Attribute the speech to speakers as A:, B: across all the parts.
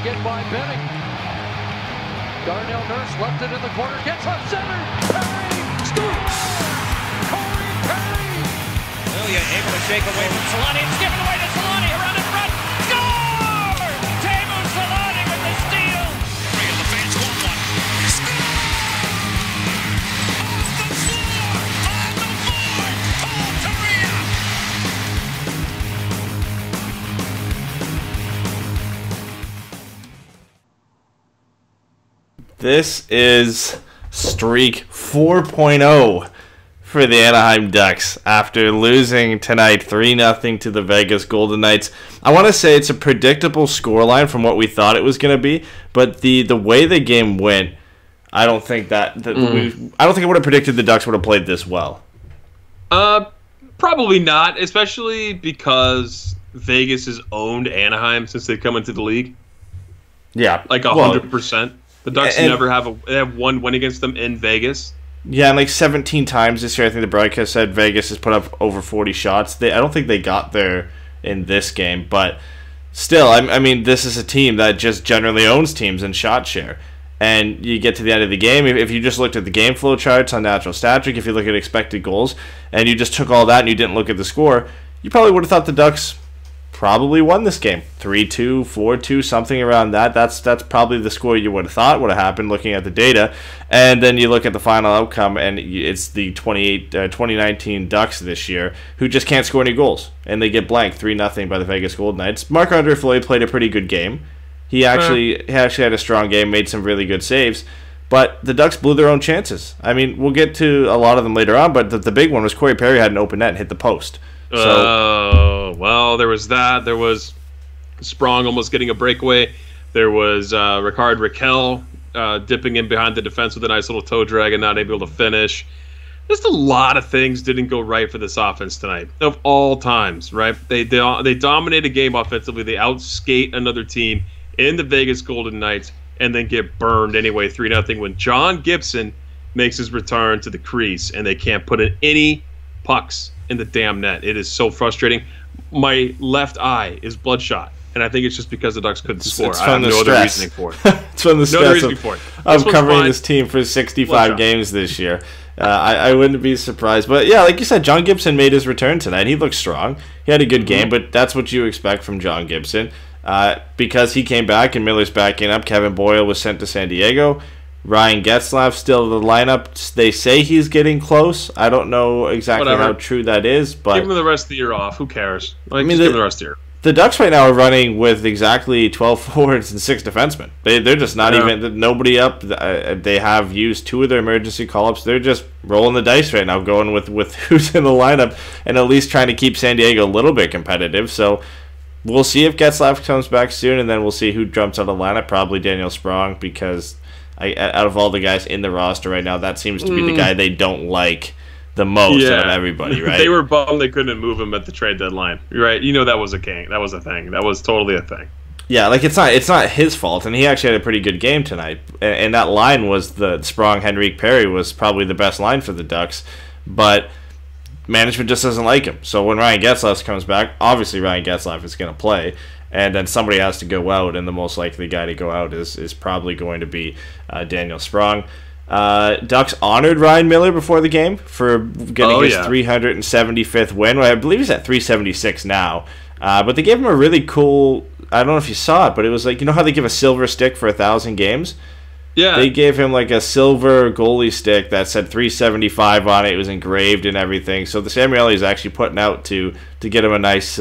A: again by Benning. Darnell Nurse left it in the corner, gets up center. Perry scores! Corey Perry!
B: Ilya able to shake away from Solani. It's given away to Solani around in front. Score! Teemu Solani with the steal.
C: And the fans want one. Score! Off the floor! On the board! Paul Kariya!
D: This is streak 4.0 for the Anaheim Ducks after losing tonight 3-0 to the Vegas Golden Knights. I want to say it's a predictable scoreline from what we thought it was going to be, but the way the game went, I don't think I don't think I would have predicted the Ducks would have played this well.
E: Probably not, especially because Vegas has owned Anaheim since they come into the league.
D: Yeah,
E: like 100%. The Ducks never have one win against them in Vegas.
D: Yeah, and like 17 times this year, I think the broadcast said Vegas has put up over 40 shots. I don't think they got there in this game, but still, I mean, this is a team that just generally owns teams in shot share. And you get to the end of the game, if you just looked at the game flow charts on Natural Stat Trick, if you look at expected goals, and you just took all that and you didn't look at the score, you probably would have thought the Ducks probably won this game. 3-2, 4-2, something around that. That's probably the score you would have thought would have happened looking at the data. And then you look at the final outcome, and it's the 2019 Ducks this year who just can't score any goals. And they get blanked 3-0 by the Vegas Golden Knights. Marc-Andre Fleury played a pretty good game. He actually had a strong game, made some really good saves. But the Ducks blew their own chances. I mean, we'll get to a lot of them later on, but the big one was Corey Perry had an open net and hit the post.
E: Well, there was that. There was Sprong almost getting a breakaway. There was Ricard Raquel dipping in behind the defense with a nice little toe drag and not able to finish. Just a lot of things didn't go right for this offense tonight. Of all times, right? They dominate a game offensively. They outskate another team in the Vegas Golden Knights and then get burned anyway 3-0 when John Gibson makes his return to the crease and they can't put in any pucks in the damn net. It is so frustrating. My left eye is bloodshot, and I think it's just because the Ducks couldn't score.
D: It's
E: I
D: from
E: have
D: the
E: no other
D: stress.
E: reasoning for it.
D: It's from the stress of covering
E: fine.
D: this team for 65 games this year. I wouldn't be surprised. But yeah, like you said, John Gibson made his return tonight. He looked strong. He had a good game, but that's what you expect from John Gibson. Because he came back and Miller's backing up, Kevin Boyle was sent to San Diego. Ryan Getzlaf still in the lineup. They say he's getting close. I don't know exactly how true that is, but
E: give him the rest of the year off. Who cares? Just give him the rest of the year.
D: The Ducks right now are running with exactly 12 forwards and 6 defensemen. They're just not even nobody up. They have used 2 of their emergency call-ups. They're just rolling the dice right now, going with who's in the lineup, and at least trying to keep San Diego a little bit competitive. So we'll see if Getzlaf comes back soon, and then we'll see who jumps out of the lineup. Probably Daniel Sprong, because out of all the guys in the roster right now, that seems to be the guy they don't like the most out of everybody, right?
E: They were bummed they couldn't move him at the trade deadline, right? You know that was a thing. That was a thing. That was totally a thing.
D: Yeah, like it's not his fault, and he actually had a pretty good game tonight. And that line was the Sprong, Henrique, Perry was probably the best line for the Ducks, but management just doesn't like him. So when Ryan Getzlaf comes back, obviously Ryan Getzlaf is going to play. And then somebody has to go out, and the most likely guy to go out is probably going to be Daniel Sprong. Ducks honored Ryan Miller before the game for getting his 375th win. I believe he's at 376 now. But they gave him a really cool, I don't know if you saw it, but it was like, you know how they give a silver stick for 1,000 games?
E: Yeah.
D: They gave him like a silver goalie stick that said 375 on it. It was engraved and everything. So the Samueli is actually putting out to get him a nice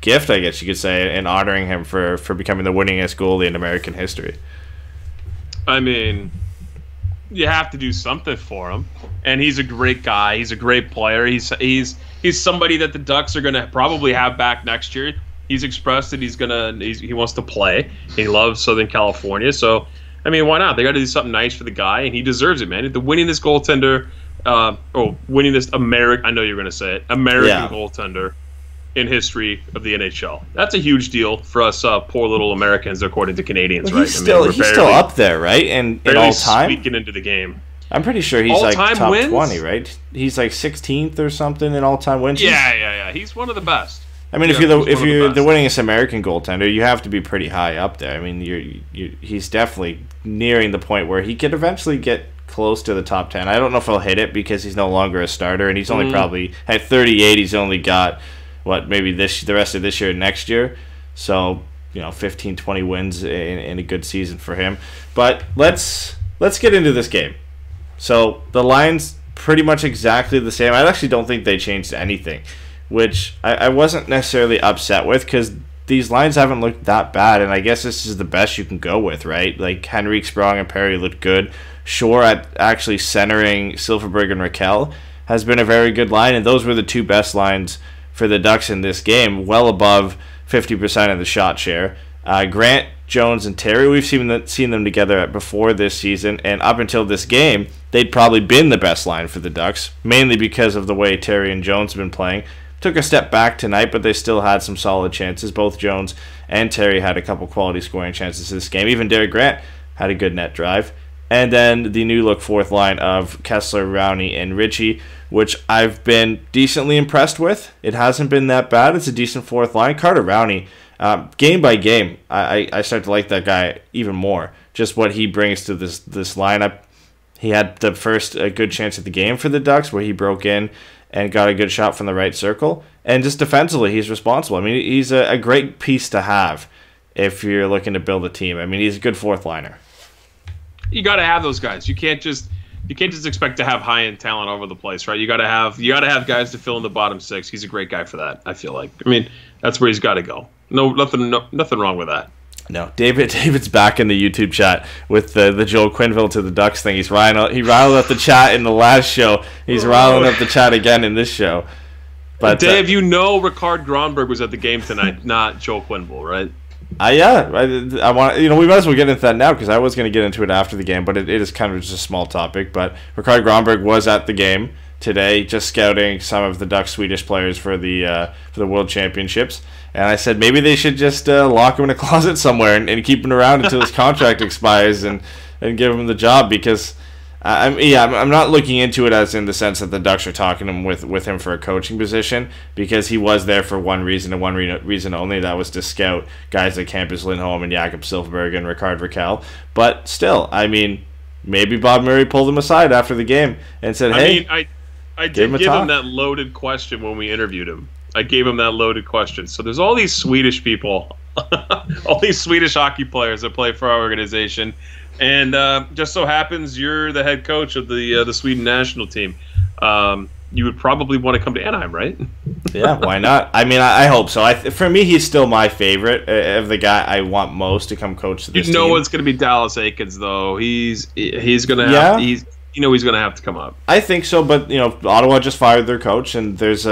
D: gift, I guess you could say, and honoring him for becoming the winningest goalie in American history.
E: I mean, you have to do something for him, and he's a great guy. He's a great player. He's somebody that the Ducks are going to probably have back next year. He's expressed that he wants to play. He loves Southern California, so I mean, why not? They got to do something nice for the guy, and he deserves it, man. The winningest goaltender, winningest American. I know you're going to say it, American goaltender in history of the NHL. That's a huge deal for us poor little Americans, according to Canadians, right?
D: He's still up there, right? And in all time,
E: squeaking into the game.
D: I'm pretty sure he's
E: all-time
D: like top
E: wins?
D: 20, right? He's like 16th or something in all-time wins.
E: Yeah. He's one of the best.
D: I mean, if you're the winningest American goaltender, you have to be pretty high up there. I mean, he's definitely nearing the point where he could eventually get close to the top 10. I don't know if he'll hit it because he's no longer a starter, and he's only probably at 38. He's only got maybe the rest of this year and next year. So 15, 20 wins in a good season for him. But let's get into this game. So the line's pretty much exactly the same. I actually don't think they changed anything, which I wasn't necessarily upset with because these lines haven't looked that bad, and I guess this is the best you can go with, right? Like Henrique, Sprong, and Perry looked good. Shore at actually centering Silfverberg and Raquel has been a very good line, and those were the two best lines for the Ducks in this game, well above 50% of the shot share. Grant, Jones, and Terry, we've seen them together before this season, and up until this game, they'd probably been the best line for the Ducks, mainly because of the way Terry and Jones have been playing. Took a step back tonight, but they still had some solid chances. Both Jones and Terry had a couple quality scoring chances this game. Even Derek Grant had a good net drive. And then the new look fourth line of Kessler, Rowney, and Ritchie, which I've been decently impressed with. It hasn't been that bad. It's a decent fourth line. Carter Rowney, game by game, I start to like that guy even more. Just what he brings to this lineup. He had the first good chance at the game for the Ducks where he broke in and got a good shot from the right circle. And just defensively, he's responsible. I mean, he's a great piece to have if you're looking to build a team. I mean, he's a good fourth liner.
E: You got to have those guys. You can't just expect to have high-end talent all over the place, right? You got to have guys to fill in the bottom six. He's a great guy for that, I feel like. I mean, that's where he's got to go. Nothing wrong with that.
D: No, David's back in the YouTube chat with the Joel Quenneville to the Ducks thing. He riled up the chat in the last show. He's riling up the chat again in this show. But
E: Dave, Ricard Gronberg was at the game tonight, not Joel Quenneville, right?
D: I want we might as well get into that now because I was going to get into it after the game, but it is kind of just a small topic. But Ricard Gronberg was at the game today, just scouting some of the Ducks Swedish players for the World Championships. And I said maybe they should just lock him in a closet somewhere and keep him around until his contract expires and give him the job because I'm not looking into it as in the sense that the Ducks are talking him with him for a coaching position because he was there for one reason and one reason only. That was to scout guys like Hampus Lindholm and Jakob Silfverberg and Ricard Raquel. But still, I mean, maybe Bob Murray pulled him aside after the game and said, "Hey."
E: I did give him that loaded question when we interviewed him. I gave him that loaded question. So there's all these Swedish people, all these Swedish hockey players that play for our organization, and just so happens you're the head coach of the Sweden national team. You would probably want to come to Anaheim, right?
D: Yeah, why not? I mean, I hope so. For me, he's still my favorite of the guy I want most to come coach this team.
E: You know it's going to be Dallas Eakins, though. He's going to have he's going to have to come up.
D: I think so, but Ottawa just fired their coach, and there's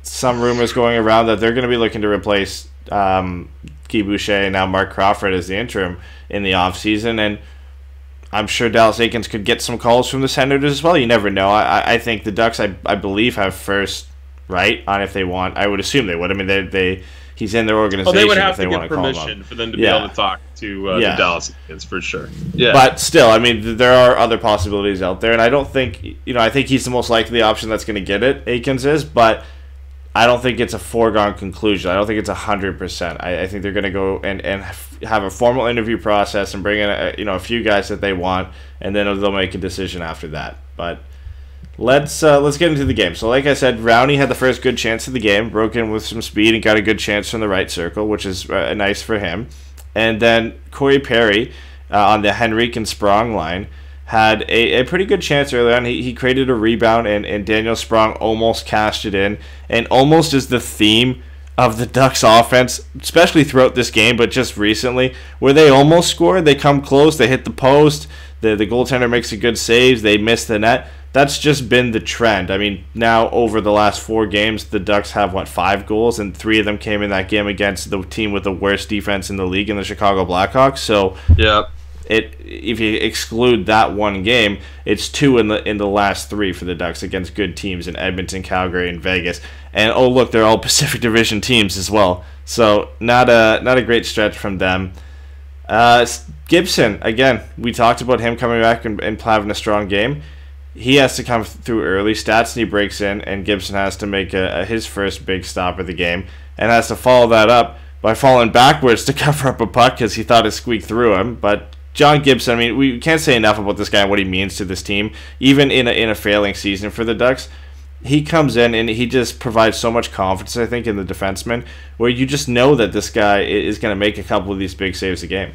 D: some rumors going around that they're going to be looking to replace Guy Boucher and now Mark Crawford as the interim in the offseason, and I'm sure Dallas Eakins could get some calls from the Senators as well. You never know. I think the Ducks, I believe, have first right on if they want. I would assume they would. I mean, he's in their organization.
E: They would have
D: if they
E: to
D: want
E: get
D: to call him
E: permission for them to be able to talk to the Dallas Eakins for sure. Yeah,
D: but still, I mean, there are other possibilities out there, and I don't think I think he's the most likely option that's going to get it. Eakins is, but I don't think it's a foregone conclusion. I don't think it's 100%. I think they're going to go and have a formal interview process and bring in a few guys that they want, and then they'll make a decision after that. But let's get into the game. So like I said, Rowney had the first good chance of the game, broke in with some speed and got a good chance from the right circle, which is nice for him. And then Corey Perry on the Henrique and Sprong line had a pretty good chance early on. He created a rebound, and Daniel Sprong almost cashed it in. And almost is the theme of the Ducks offense, especially throughout this game, but just recently, where they almost scored. They come close, they hit the post, the goaltender makes a good saves, they miss the net. That's just been the trend. I mean, now over the last 4 games, the Ducks have, 5 goals, and 3 of them came in that game against the team with the worst defense in the league in the Chicago Blackhawks. So
E: yeah.
D: If you exclude that one game, it's 2 in the last 3 for the Ducks against good teams in Edmonton, Calgary, and Vegas. And oh look, they're all Pacific Division teams as well. So not a great stretch from them. Gibson, again, we talked about him coming back and having a strong game. He has to come through early. Stastny breaks in, and Gibson has to make his first big stop of the game. and has to follow that up by falling backwards to cover up a puck because he thought it squeaked through him. But John Gibson, I mean, we can't say enough about this guy and what he means to this team, even in a failing season for the Ducks. He comes in and he just provides so much confidence, I think, in the defenseman, where you just know that this guy is going to make a couple of these big saves a game.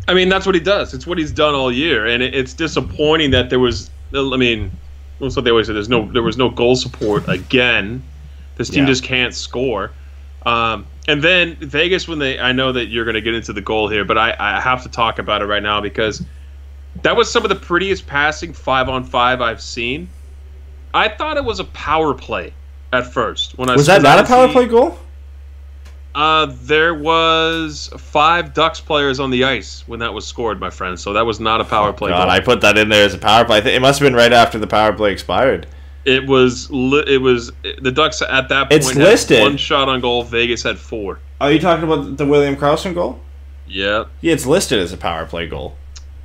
E: I mean, that's what he does. It's what he's done all year, and it's disappointing that there was. I mean, that's what they always say. There was no goal support again. This team just can't score. And then Vegas, I know that you're going to get into the goal here, but I have to talk about it right now because that was some of the prettiest passing 5-on-5 I've seen. I thought it was a power play at first.
D: Was that not a power play goal?
E: There was 5 Ducks players on the ice when that was scored, my friend. So that was not a power play goal.
D: I put that in there as a power play. It must have been right after the power play expired.
E: It was the Ducks at that point.
D: It's listed.
E: Had 1 shot on goal. Vegas had 4.
D: Are you talking about the William Karlsson goal?
E: Yeah.
D: Yeah, it's listed as a power play goal.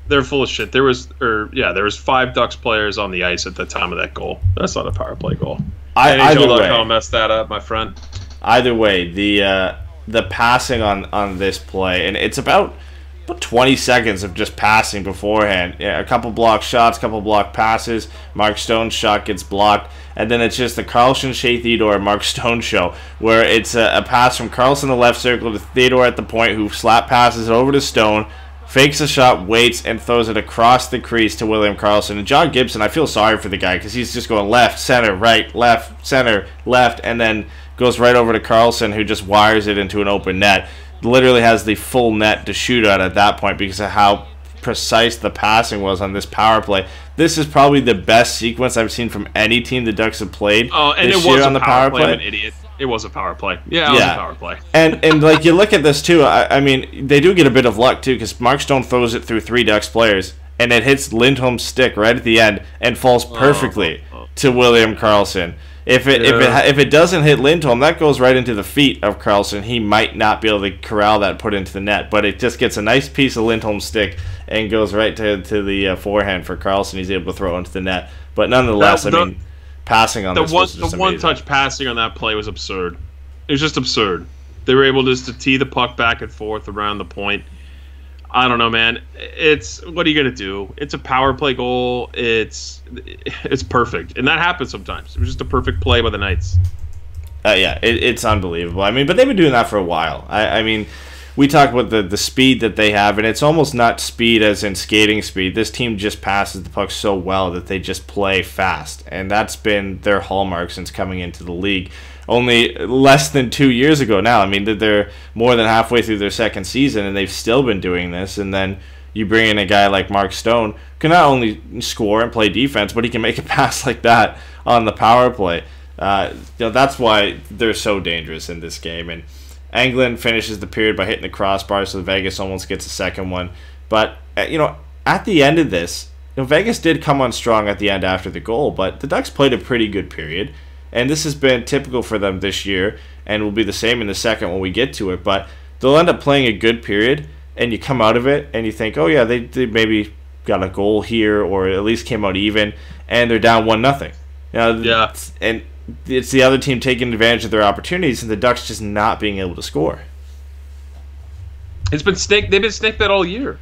E: They're full of shit. There was 5 Ducks players on the ice at the time of that goal. That's not a power play goal. NHL.com messed that up, my friend.
D: Either way, the passing on this play, and it's about 20 seconds of just passing beforehand. Yeah, a couple block shots, couple block passes. Mark Stone's shot gets blocked, and then it's just the Karlsson, Shea Theodore, Mark Stone show, where it's a pass from Karlsson in the left circle to Theodore at the point, who slap passes it over to Stone, fakes a shot, waits, and throws it across the crease to William Karlsson. And John Gibson, I feel sorry for the guy because he's just going left, center, right, left, center, left, and then goes right over to Karlsson, who just wires it into an open net. Literally has the full net to shoot at that point because of how precise the passing was on this power play. This is probably the best sequence I've seen from any team the Ducks have played this year on the power play.
E: I'm an idiot. It was a power play. Yeah, it was a power play.
D: and like you look at this too, I mean, they do get a bit of luck too because Mark Stone throws it through 3 Ducks players and it hits Lindholm's stick right at the end and falls perfectly to William Karlsson. If it doesn't hit Lindholm, that goes right into the feet of Karlsson. He might not be able to corral that, put into the net, but it just gets a nice piece of Lindholm's stick and goes right to the forehand for Karlsson. He's able to throw it into the net. But nonetheless, passing on this was just amazing.
E: The one-touch passing on that play was absurd. It was just absurd. They were able just to tee the puck back and forth around the point. I don't know, man. What are you gonna do? It's a power play goal. It's perfect, and that happens sometimes. It was just a perfect play by the Knights.
D: It's unbelievable. I mean, but they've been doing that for a while. I mean, we talk about the speed that they have, and it's almost not speed as in skating speed. This team just passes the puck so well that they just play fast, and that's been their hallmark since coming into the league. Only less than 2 years ago now. I mean, they're more than halfway through their second season, and they've still been doing this. And then you bring in a guy like Mark Stone, who can not only score and play defense, but he can make a pass like that on the power play. That's why they're so dangerous in this game. And Englund finishes the period by hitting the crossbar, so Vegas almost gets a second one. But, at the end of this, Vegas did come on strong at the end after the goal, but the Ducks played a pretty good period. And this has been typical for them this year, and will be the same in the second when we get to it. But they'll end up playing a good period, and you come out of it, and you think, oh yeah, they maybe got a goal here, or at least came out even, and they're down 1-0. And it's the other team taking advantage of their opportunities, and the Ducks just not being able to score.
E: They've been snake bit all year.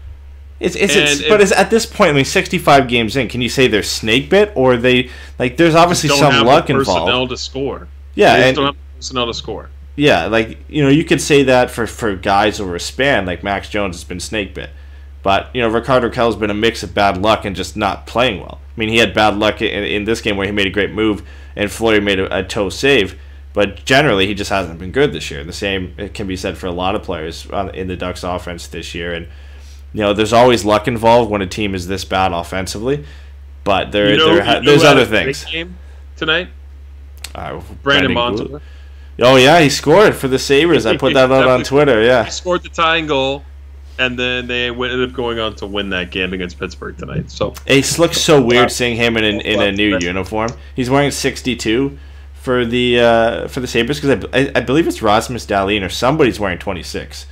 D: But at this point, I mean, 65 games in, can you say they're snake bit, or there's obviously some luck involved?
E: Personnel to score.
D: Yeah,
E: they don't have personnel to score.
D: Yeah, you could say that for guys over a span, like Max Jones has been snake bit, but Rickard Rakell's been a mix of bad luck and just not playing well. I mean, he had bad luck in this game where he made a great move and Fleury made a toe save, but generally he just hasn't been good this year. The same can be said for a lot of players in the Ducks offense this year, and there's always luck involved when a team is this bad offensively, but there's other things.
E: Game tonight,
D: Brandon Montour. Oh yeah, he scored for the Sabres. I put that out on Twitter. Yeah,
E: he scored the tying goal, and then they ended up going on to win that game against Pittsburgh tonight. So
D: it looks so weird seeing him in a new uniform. He's wearing 62 for the Sabres because I believe it's Rasmus Dahlin or somebody's wearing 26.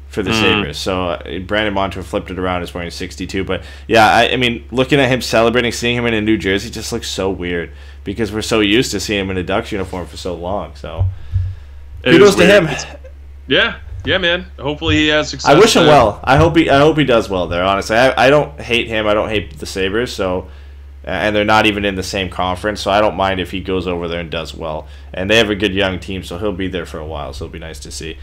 D: For the Sabres. So Brandon Montour flipped it around, is wearing 62. But yeah, I mean, looking at him celebrating, seeing him in a New Jersey just looks so weird because we're so used to seeing him in a Ducks uniform for so long. So Kudos to him.
E: Yeah, man. Hopefully he has success.
D: I wish him well. I hope he does well there. Honestly, I don't hate him. I don't hate the Sabres. So, and they're not even in the same conference. So I don't mind if he goes over there and does well. And they have a good young team, so he'll be there for a while. So it'll be nice to see.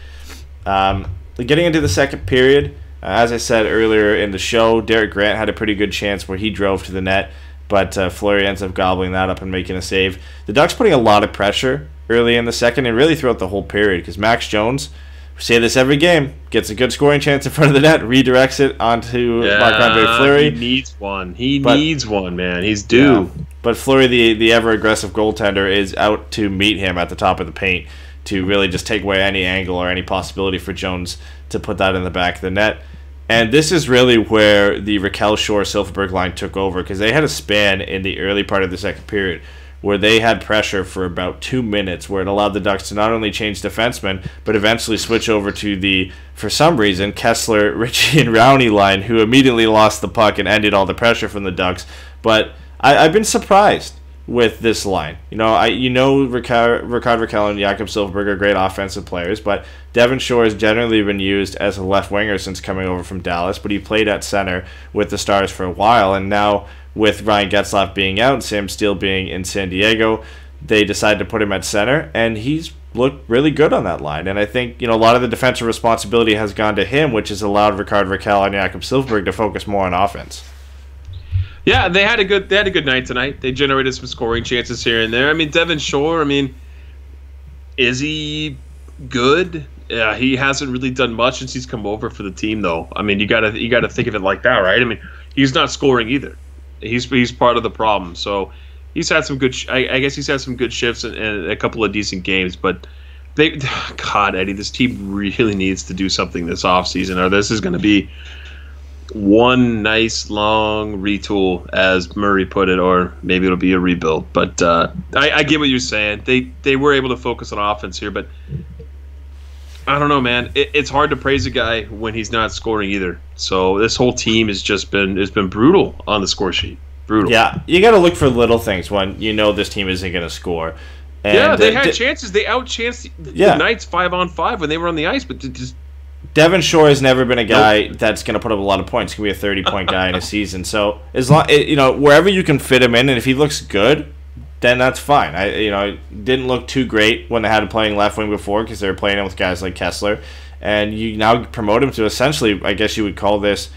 D: Getting into the second period, as I said earlier in the show, Derek Grant had a pretty good chance where he drove to the net, but Fleury ends up gobbling that up and making a save. The Ducks putting a lot of pressure early in the second and really throughout the whole period because Max Jones, we say this every game, gets a good scoring chance in front of the net, redirects it onto Marc-Andre Fleury.
E: He needs one. Needs one, man. He's due.
D: Yeah. But Fleury, the ever-aggressive goaltender, is out to meet him at the top of the paint to really just take away any angle or any possibility for Jones to put that in the back of the net. And this is really where the Raquel Shore-Silfverberg line took over because they had a span in the early part of the second period where they had pressure for about 2 minutes where it allowed the Ducks to not only change defensemen but eventually switch over to the, for some reason, Kessler, Ritchie, and Rowney line who immediately lost the puck and ended all the pressure from the Ducks. But I've been surprised with this line. Rickard Raquel and Jakob Silfverberg are great offensive players, but Devon Shore has generally been used as a left winger since coming over from Dallas, but he played at center with the Stars for a while, and now with Ryan Getzlaf being out and Sam Steele being in San Diego, they decided to put him at center, and he's looked really good on that line. And I think a lot of the defensive responsibility has gone to him, which has allowed Rickard Raquel and Jakob Silfverberg to focus more on offense.
E: Yeah, they had a good night tonight. They generated some scoring chances here and there. I mean, Devon Shore, is he good? Yeah, he hasn't really done much since he's come over for the team, though. I mean, you gotta think of it like that, right? I mean, he's not scoring either. He's part of the problem. So he's had some good. I guess he's had some good shifts and a couple of decent games. But God, Eddie, this team really needs to do something this offseason, or this is going to be one nice long retool, as Murray put it, or maybe it'll be a rebuild. But I get what you're saying. They were able to focus on offense here, but I don't know, man. It's hard to praise a guy when he's not scoring either. So this whole team has been brutal on the score sheet. Brutal.
D: Yeah, you got to look for little things when this team isn't going to score. And
E: they had chances. They outchanced the Knights 5-on-5 when they were on the ice, but just.
D: Devon Shore has never been a guy that's going to put up a lot of points. He's going to be a 30-point guy in a season. So as long wherever you can fit him in, and if he looks good, then that's fine. Didn't look too great when they had him playing left wing before because they were playing him with guys like Kessler, and you now promote him to essentially, I guess you would call this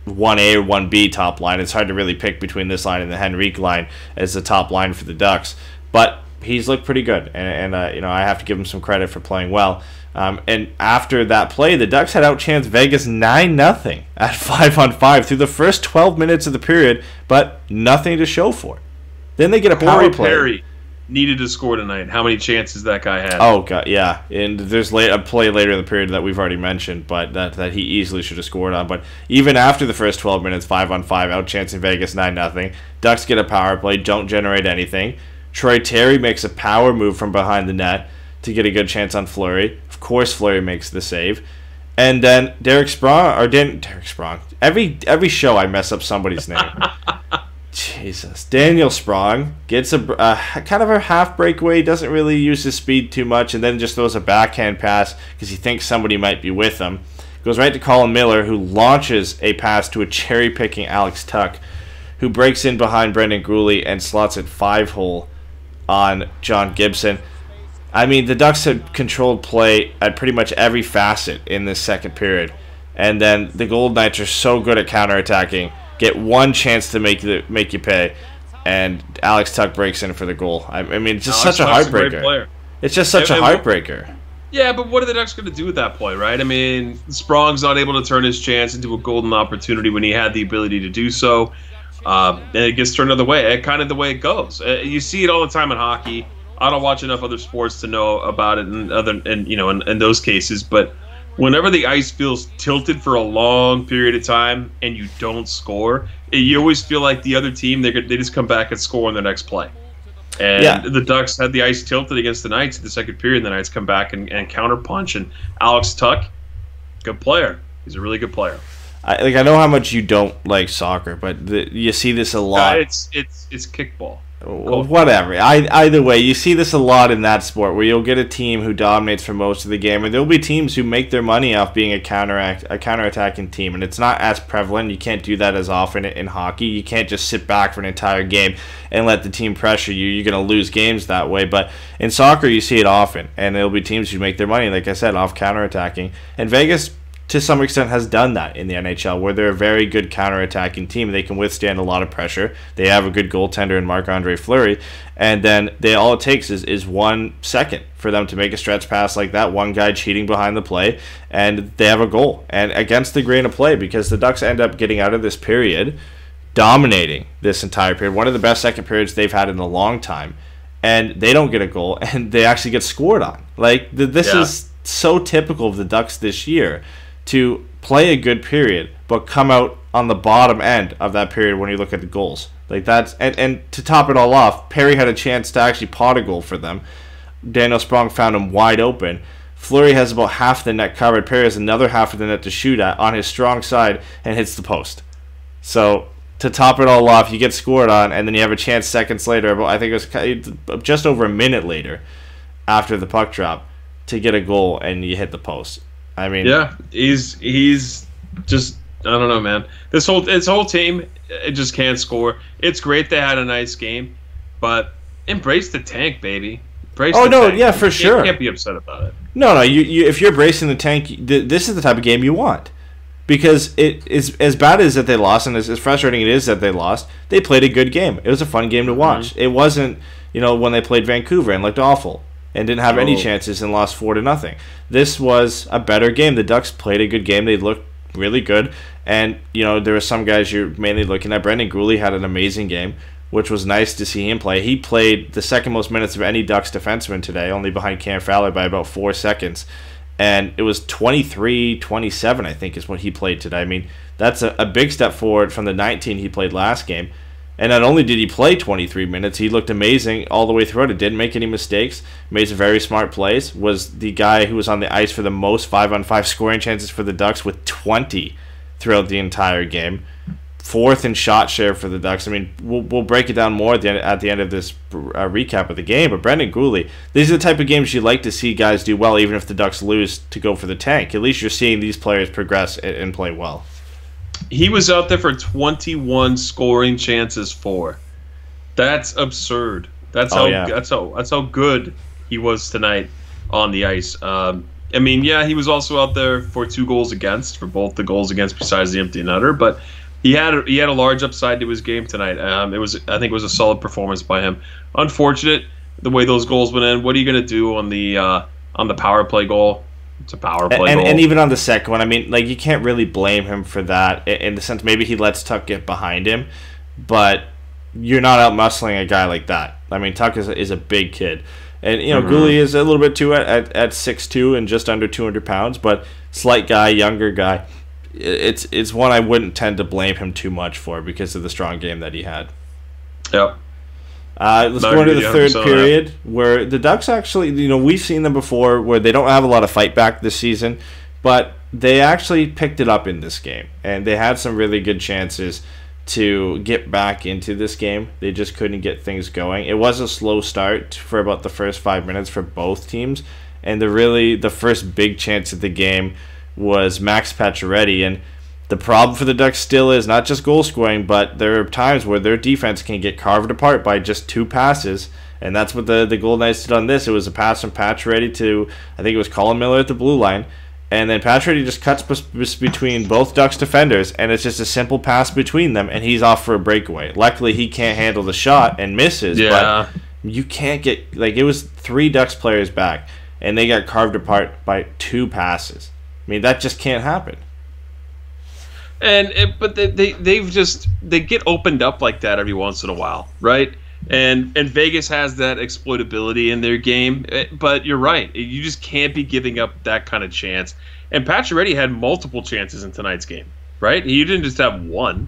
D: 1A or 1B top line. It's hard to really pick between this line and the Henrique line as the top line for the Ducks, but he's looked pretty good, and I have to give him some credit for playing well. And after that play, the Ducks had outchanced Vegas 9-0 at 5-on-5 through the first 12 minutes of the period, but nothing to show for it. Then they get a power play.
E: Perry needed to score tonight. How many chances that guy had?
D: Oh, God, yeah. And there's a play later in the period that we've already mentioned, but that he easily should have scored on. But even after the first 12 minutes, 5-on-5, outchancing Vegas 9-0, Ducks get a power play, don't generate anything. Troy Terry makes a power move from behind the net to get a good chance on Fleury. Of course, Fleury makes the save. And then Derek Sprong. Every show I mess up somebody's name. Jesus. Daniel Sprong gets a kind of a half breakaway, doesn't really use his speed too much, and then just throws a backhand pass because he thinks somebody might be with him. Goes right to Colin Miller, who launches a pass to a cherry-picking Alex Tuch, who breaks in behind Brendan Guhle and slots it 5-hole on John Gibson. I mean, the Ducks had controlled play at pretty much every facet in this second period. And then the Golden Knights are so good at counterattacking, get one chance to make you pay, and Alex Tuch breaks in for the goal. I mean, it's just such a heartbreaker. It's just such a heartbreaker.
E: Yeah, but what are the Ducks going to do with that play, right? I mean, Sprong's not able to turn his chance into a golden opportunity when he had the ability to do so. And it gets turned another way, kind of the way it goes. You see it all the time in hockey. I don't watch enough other sports to know about it in those cases, but whenever the ice feels tilted for a long period of time and you don't score, you always feel like the other team, they just come back and score on the next play. And the Ducks had the ice tilted against the Knights in the second period, and the Knights come back and counterpunch. And Alex Tuch, good player. He's a really good player.
D: I know how much you don't like soccer, but you see this a lot.
E: It's kickball.
D: Whatever. Either way, you see this a lot in that sport where you'll get a team who dominates for most of the game, and there'll be teams who make their money off being a counterattacking team, and it's not as prevalent. You can't do that as often in hockey. You can't just sit back for an entire game and let the team pressure you. You're going to lose games that way. But in soccer, you see it often, and there'll be teams who make their money, like I said, off counterattacking. And Vegas, to some extent, has done that in the NHL, where they're a very good counterattacking team. They can withstand a lot of pressure. They have a good goaltender in Marc-Andre Fleury, and then all it takes is 1 second for them to make a stretch pass like that, one guy cheating behind the play, and they have a goal. And against the grain of play, because the Ducks end up getting out of this period, dominating this entire period, one of the best second periods they've had in a long time, and they don't get a goal, and they actually get scored on. This is so typical of the Ducks this year, to play a good period, but come out on the bottom end of that period when you look at the goals. And to top it all off, Perry had a chance to actually pot a goal for them. Daniel Sprong found him wide open. Fleury has about half the net covered. Perry has another half of the net to shoot at on his strong side and hits the post. So to top it all off, you get scored on, and then you have a chance seconds later, I think it was just over a minute later after the puck drop, to get a goal, and you hit the post. I mean,
E: yeah, he's just, I don't know, man. His whole team, it just can't score. It's great they had a nice game, but embrace the tank, baby. Tank.
D: Yeah, for sure.
E: You can't be upset about it.
D: No, you if you're bracing the tank, this is the type of game you want, because it is, as bad as that they lost, and as frustrating it is that they lost, they played a good game. It was a fun game to watch. Mm-hmm. It wasn't, when they played Vancouver and looked awful and didn't have any chances and lost 4-0. This was a better game. The Ducks played a good game. They looked really good. And, there were some guys you're mainly looking at. Brendan Guhle had an amazing game, which was nice to see him play. He played the second most minutes of any Ducks defenseman today, only behind Cam Fowler by about 4 seconds. And it was 23-27, I think, is what he played today. I mean, that's a big step forward from the 19 he played last game. And not only did he play 23 minutes, he looked amazing all the way through it. Didn't make any mistakes, made some very smart plays, was the guy who was on the ice for the most 5-on-5 scoring chances for the Ducks, with 20 throughout the entire game. Fourth in shot share for the Ducks. I mean, we'll break it down more at the end of this recap of the game, but Brendan Guhle, these are the type of games you like to see guys do well, even if the Ducks lose, to go for the tank. At least you're seeing these players progress and play well.
E: He was out there for 21 scoring chances for. That's absurd. That's how good he was tonight on the ice. He was also out there for 2 goals against, for both the goals against besides the empty netter, but he had a large upside to his game tonight. I think it was a solid performance by him. Unfortunate the way those goals went in. What are you going to do on the power play goal? It's a power play goal.
D: And even on the second one, I mean, you can't really blame him for that, in the sense maybe he lets Tuck get behind him, but you're not out muscling a guy like that. I mean, Tuck is a big kid. And, Guhle is a little bit too at 6'2" and just under 200 pounds, but slight guy, younger guy. It's one I wouldn't tend to blame him too much for because of the strong game that he had.
E: Yep.
D: Let's go into the third period, where the Ducks actually, we've seen them before where they don't have a lot of fight back this season, but they actually picked it up in this game, and they had some really good chances to get back into this game. They just couldn't get things going. It was a slow start for about the first 5 minutes for both teams, and the first big chance of the game was Max Pacioretty, and the problem for the Ducks still is not just goal scoring, but there are times where their defense can get carved apart by just 2 passes, and that's what the Golden Knights did on this. It was a pass from Pacioretty to, I think it was Colin Miller at the blue line, and then Pacioretty just cuts between both Ducks defenders, and it's just a simple pass between them, and he's off for a breakaway. Luckily, he can't handle the shot and misses, but you can't get, it was 3 Ducks players back, and they got carved apart by 2 passes. I mean, that just can't happen.
E: But they get opened up like that every once in a while, right? And Vegas has that exploitability in their game, but you're right. You just can't be giving up that kind of chance. And Pacioretty had multiple chances in tonight's game, right? He didn't just have one.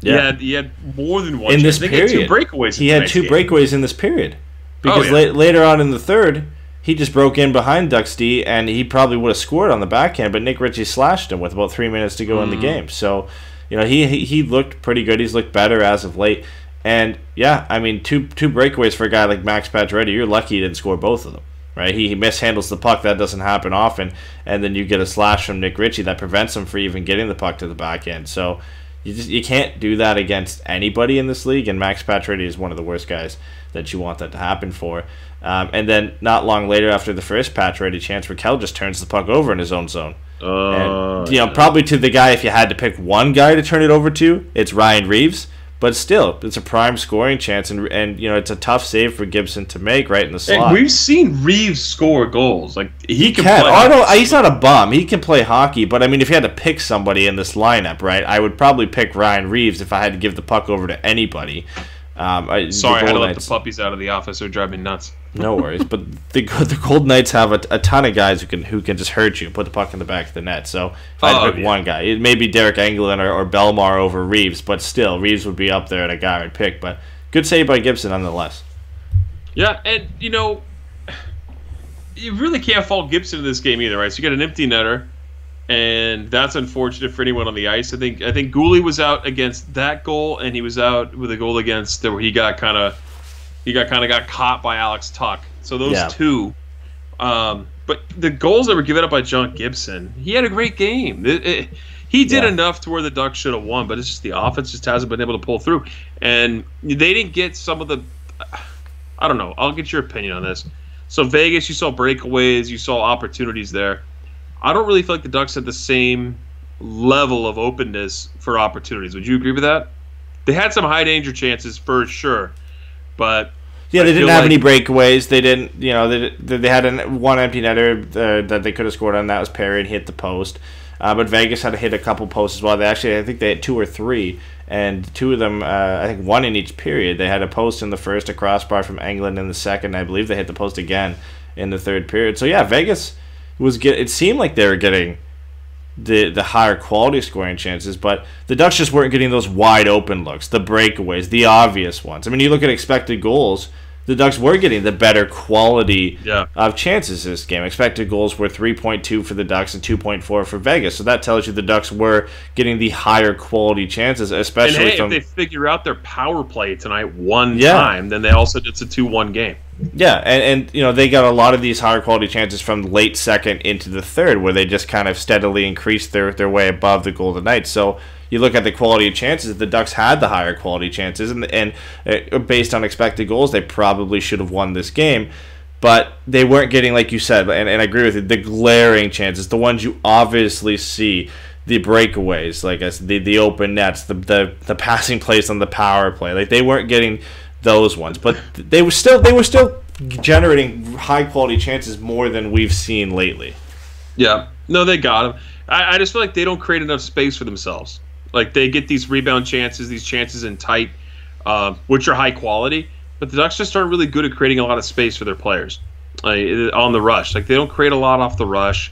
D: Yeah.
E: He had more than one.
D: In this period,
E: he had 2 breakaways.
D: He had 2 breakaways in this period, because later on in the third, he just broke in behind Ducks D, and he probably would have scored on the backhand, but Nick Ritchie slashed him with about 3 minutes to go in the game. So, he looked pretty good. He's looked better as of late. And yeah, I mean, two breakaways for a guy like Max Pacioretty, you're lucky he didn't score both of them, right? He mishandles the puck, that doesn't happen often, and then you get a slash from Nick Ritchie that prevents him from even getting the puck to the back end. So you can't do that against anybody in this league, and Max Pacioretty is one of the worst guys that you want that to happen for. And then not long later, after the first Pacioretty chance, Raquel just turns the puck over in his own zone. And probably to the guy, if you had to pick one guy to turn it over to, it's Ryan Reeves. But still, it's a prime scoring chance, and it's a tough save for Gibson to make right in the slot.
E: Hey, we've seen Reeves score goals. Like he can play.
D: Oh, no, he's not a bum. He can play hockey. But I mean, if you had to pick somebody in this lineup, right, I would probably pick Ryan Reeves if I had to give the puck over to anybody.
E: Sorry, I had to let the puppies out of the office. They're driving me nuts.
D: No worries, but the Golden Knights have a ton of guys who can just hurt you, put the puck in the back of the net. So if I had to pick one guy, it may be Derek Engelland or Belmar over Reeves, but still, Reeves would be up there at a guy I'd pick. But good save by Gibson nonetheless.
E: Yeah, and you really can't fault Gibson in this game either, right? So you got an empty netter, and that's unfortunate for anyone on the ice. I think Guhle was out against that goal, and he was out with a goal against where he got kind of got caught by Alex Tuck. So those two. But the goals that were given up by John Gibson, he had a great game. He did enough to where the Ducks should have won, but it's just the offense just hasn't been able to pull through. And they didn't get some of the... I don't know. I'll get your opinion on this. So Vegas, you saw breakaways, you saw opportunities there. I don't really feel like the Ducks had the same level of openness for opportunities. Would you agree with that? They had some high danger chances for sure. But
D: yeah, they didn't have any breakaways. They didn't, they had one empty netter that they could have scored on. That was Perry, and hit the post. But Vegas had to hit a couple posts as well. I think they had 2 or 3, and 2 of them, I think one in each period. They had a post in the first, a crossbar from England in the second. I believe they hit the post again in the third period. So yeah, Vegas it seemed like they were getting the higher quality scoring chances, but the Ducks just weren't getting those wide open looks, the breakaways, the obvious ones. I mean, you look at expected goals, the Ducks were getting the better quality of chances this game. Expected goals were 3.2 for the Ducks and 2.4 for Vegas, so that tells you the Ducks were getting the higher quality chances, especially
E: if they figure out their power play tonight one time, then it's a 2-1 game.
D: Yeah, and they got a lot of these higher quality chances from late second into the third, where they just kind of steadily increased their way above the Golden Knights. So you look at the quality of chances, the Ducks had the higher quality chances, and based on expected goals, they probably should have won this game. But they weren't getting, like you said, and I agree with you, the glaring chances, the ones you obviously see, the breakaways, like the open nets, the passing plays on the power play. Like, they weren't getting those ones, but they were still generating high quality chances more than we've seen lately.
E: Yeah, no, they got them. I just feel like they don't create enough space for themselves. Like, they get these rebound chances, these chances in tight, which are high quality, but the Ducks just aren't really good at creating a lot of space for their players on the rush. Like, they don't create a lot off the rush.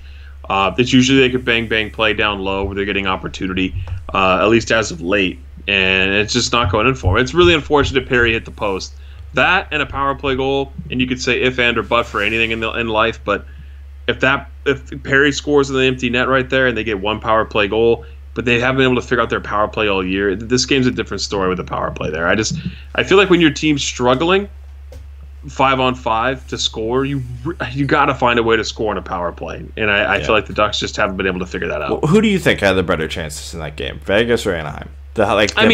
E: It's usually they could bang play down low where they're getting opportunity, at least as of late. And it's just not going in for him. It's really unfortunate Perry hit the post. That and a power play goal, and you could say if and or but for anything in life, but if Perry scores in the empty net right there and they get one power play goal, but they haven't been able to figure out their power play all year, this game's a different story with the power play there. I feel like when your team's struggling 5-on-5 to score, you got to find a way to score on a power play, and I feel like the Ducks just haven't been able to figure that out.
D: Well, who do you think had the better chances in that game, Vegas or Anaheim? The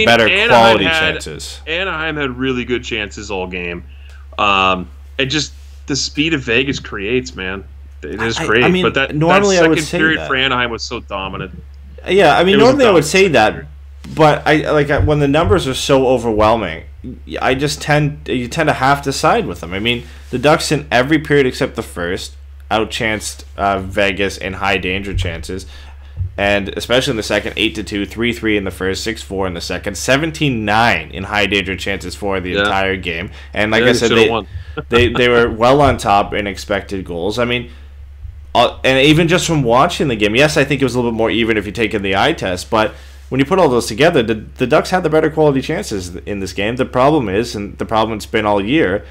D: better quality chances.
E: Anaheim had really good chances all game. And just the speed of Vegas creates, man. It is great. I mean, but that second period for Anaheim was so dominant.
D: Yeah, I mean, normally I would say that, but when the numbers are so overwhelming, you tend to have to side with them. I mean, the Ducks in every period except the first outchanced Vegas in high danger chances. And especially in the second, 8-2, 3-3 in the first, 6-4 in the second, 17-9 in high danger chances for the entire game. And like I said, they were well on top in expected goals. I mean, and even just from watching the game, yes, I think it was a little bit more even if you take in the eye test, but when you put all those together, the Ducks had the better quality chances in this game. The problem is, and the problem it's been all year,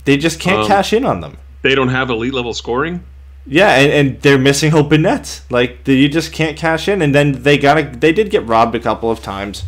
D: they just can't cash in on them.
E: They don't have elite level scoring?
D: Yeah, and they're missing open nets. Like, you just can't cash in. And then they did get robbed a couple of times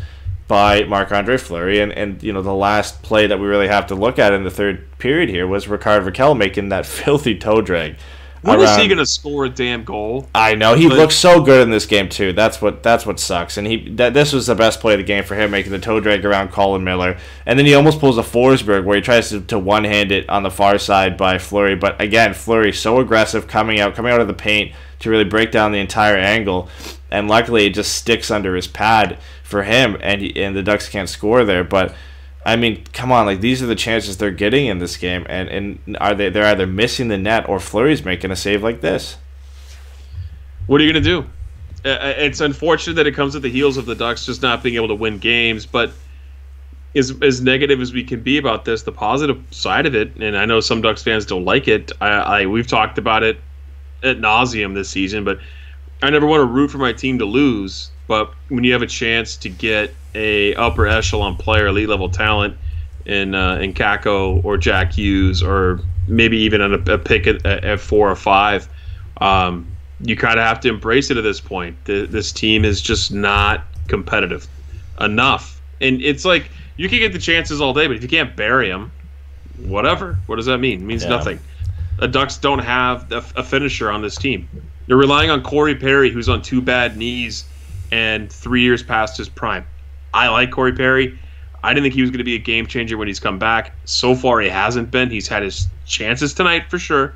D: by Marc-Andre Fleury, and you know, the last play that we really have to look at in the third period here was Rickard Rakell making that filthy toe drag.
E: When is he going to score a damn goal?
D: I know, he looked so good in this game too. That's what sucks. And this was the best play of the game for him, making the toe drag around Colin Miller, and then he almost pulls a Forsberg where he tries to one-hand it on the far side by Fleury. But again, Fleury so aggressive, coming out of the paint to really break down the entire angle, and luckily it just sticks under his pad for him, and the Ducks can't score there. But I mean, come on, like, these are the chances they're getting in this game, and they're either missing the net or Fleury's making a save like this.
E: What are you going to do? It's unfortunate that it comes at the heels of the Ducks just not being able to win games, but as negative as we can be about this, the positive side of it, and I know some Ducks fans don't like it, we've talked about it ad nauseum this season, but I never want to root for my team to lose. But when you have a chance to get a upper echelon player, elite level talent in Kakko or Jack Hughes, or maybe even a pick at 4 or 5, you kind of have to embrace it at this point. This team is just not competitive enough, and it's like you can get the chances all day, but if you can't bury them, whatever. What does that mean? It means nothing. The Ducks don't have a finisher on this team. They're relying on Corey Perry, who's on 2 bad knees and 3 years past his prime. I like Corey Perry. I didn't think he was going to be a game changer when he's come back. So far, he hasn't been. He's had his chances tonight for sure.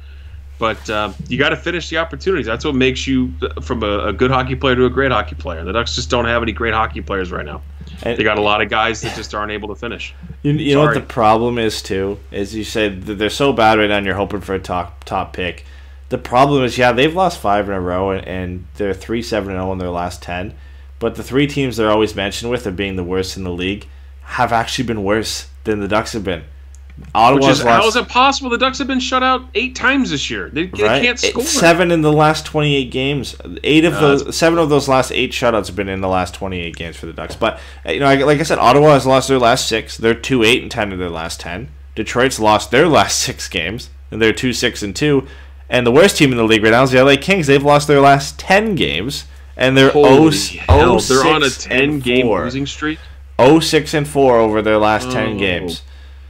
E: But you got to finish the opportunities. That's what makes you from a good hockey player to a great hockey player. And the Ducks just don't have any great hockey players right now. They got a lot of guys that just aren't able to finish.
D: You know what the problem is, too? Is you said that they're so bad right now and you're hoping for a top pick. The problem is, they've lost 5 in a row, and they're 3-7-0 in their last 10. But the 3 teams they're always mentioned with of being the worst in the league have actually been worse than the Ducks have been.
E: How is it possible? The Ducks have been shut out 8 times this year. They can't score.
D: 7 in the last 28 games. 7 of those last 8 shutouts have been in the last 28 games for the Ducks. But you know, like I said, Ottawa has lost their last 6. They're 2-8-10 in their last 10. Detroit's lost their last 6 games, and they're 2-6-2. And the worst team in the league right now is the LA Kings. They've lost their last 10 games, and they're 0-6.
E: They're on a 10-game losing streak.
D: 0-6-4 over their last 10 games.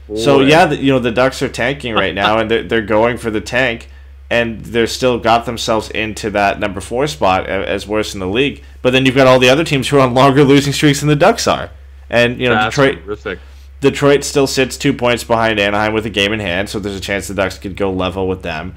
D: Boy. So the Ducks are tanking right now, and they're going for the tank, and they're still got themselves into that number 4 spot as worst in the league. But then you've got all the other teams who are on longer losing streaks than the Ducks are, and
E: That's horrific.
D: Detroit still sits 2 points behind Anaheim with a game in hand, so there's a chance the Ducks could go level with them.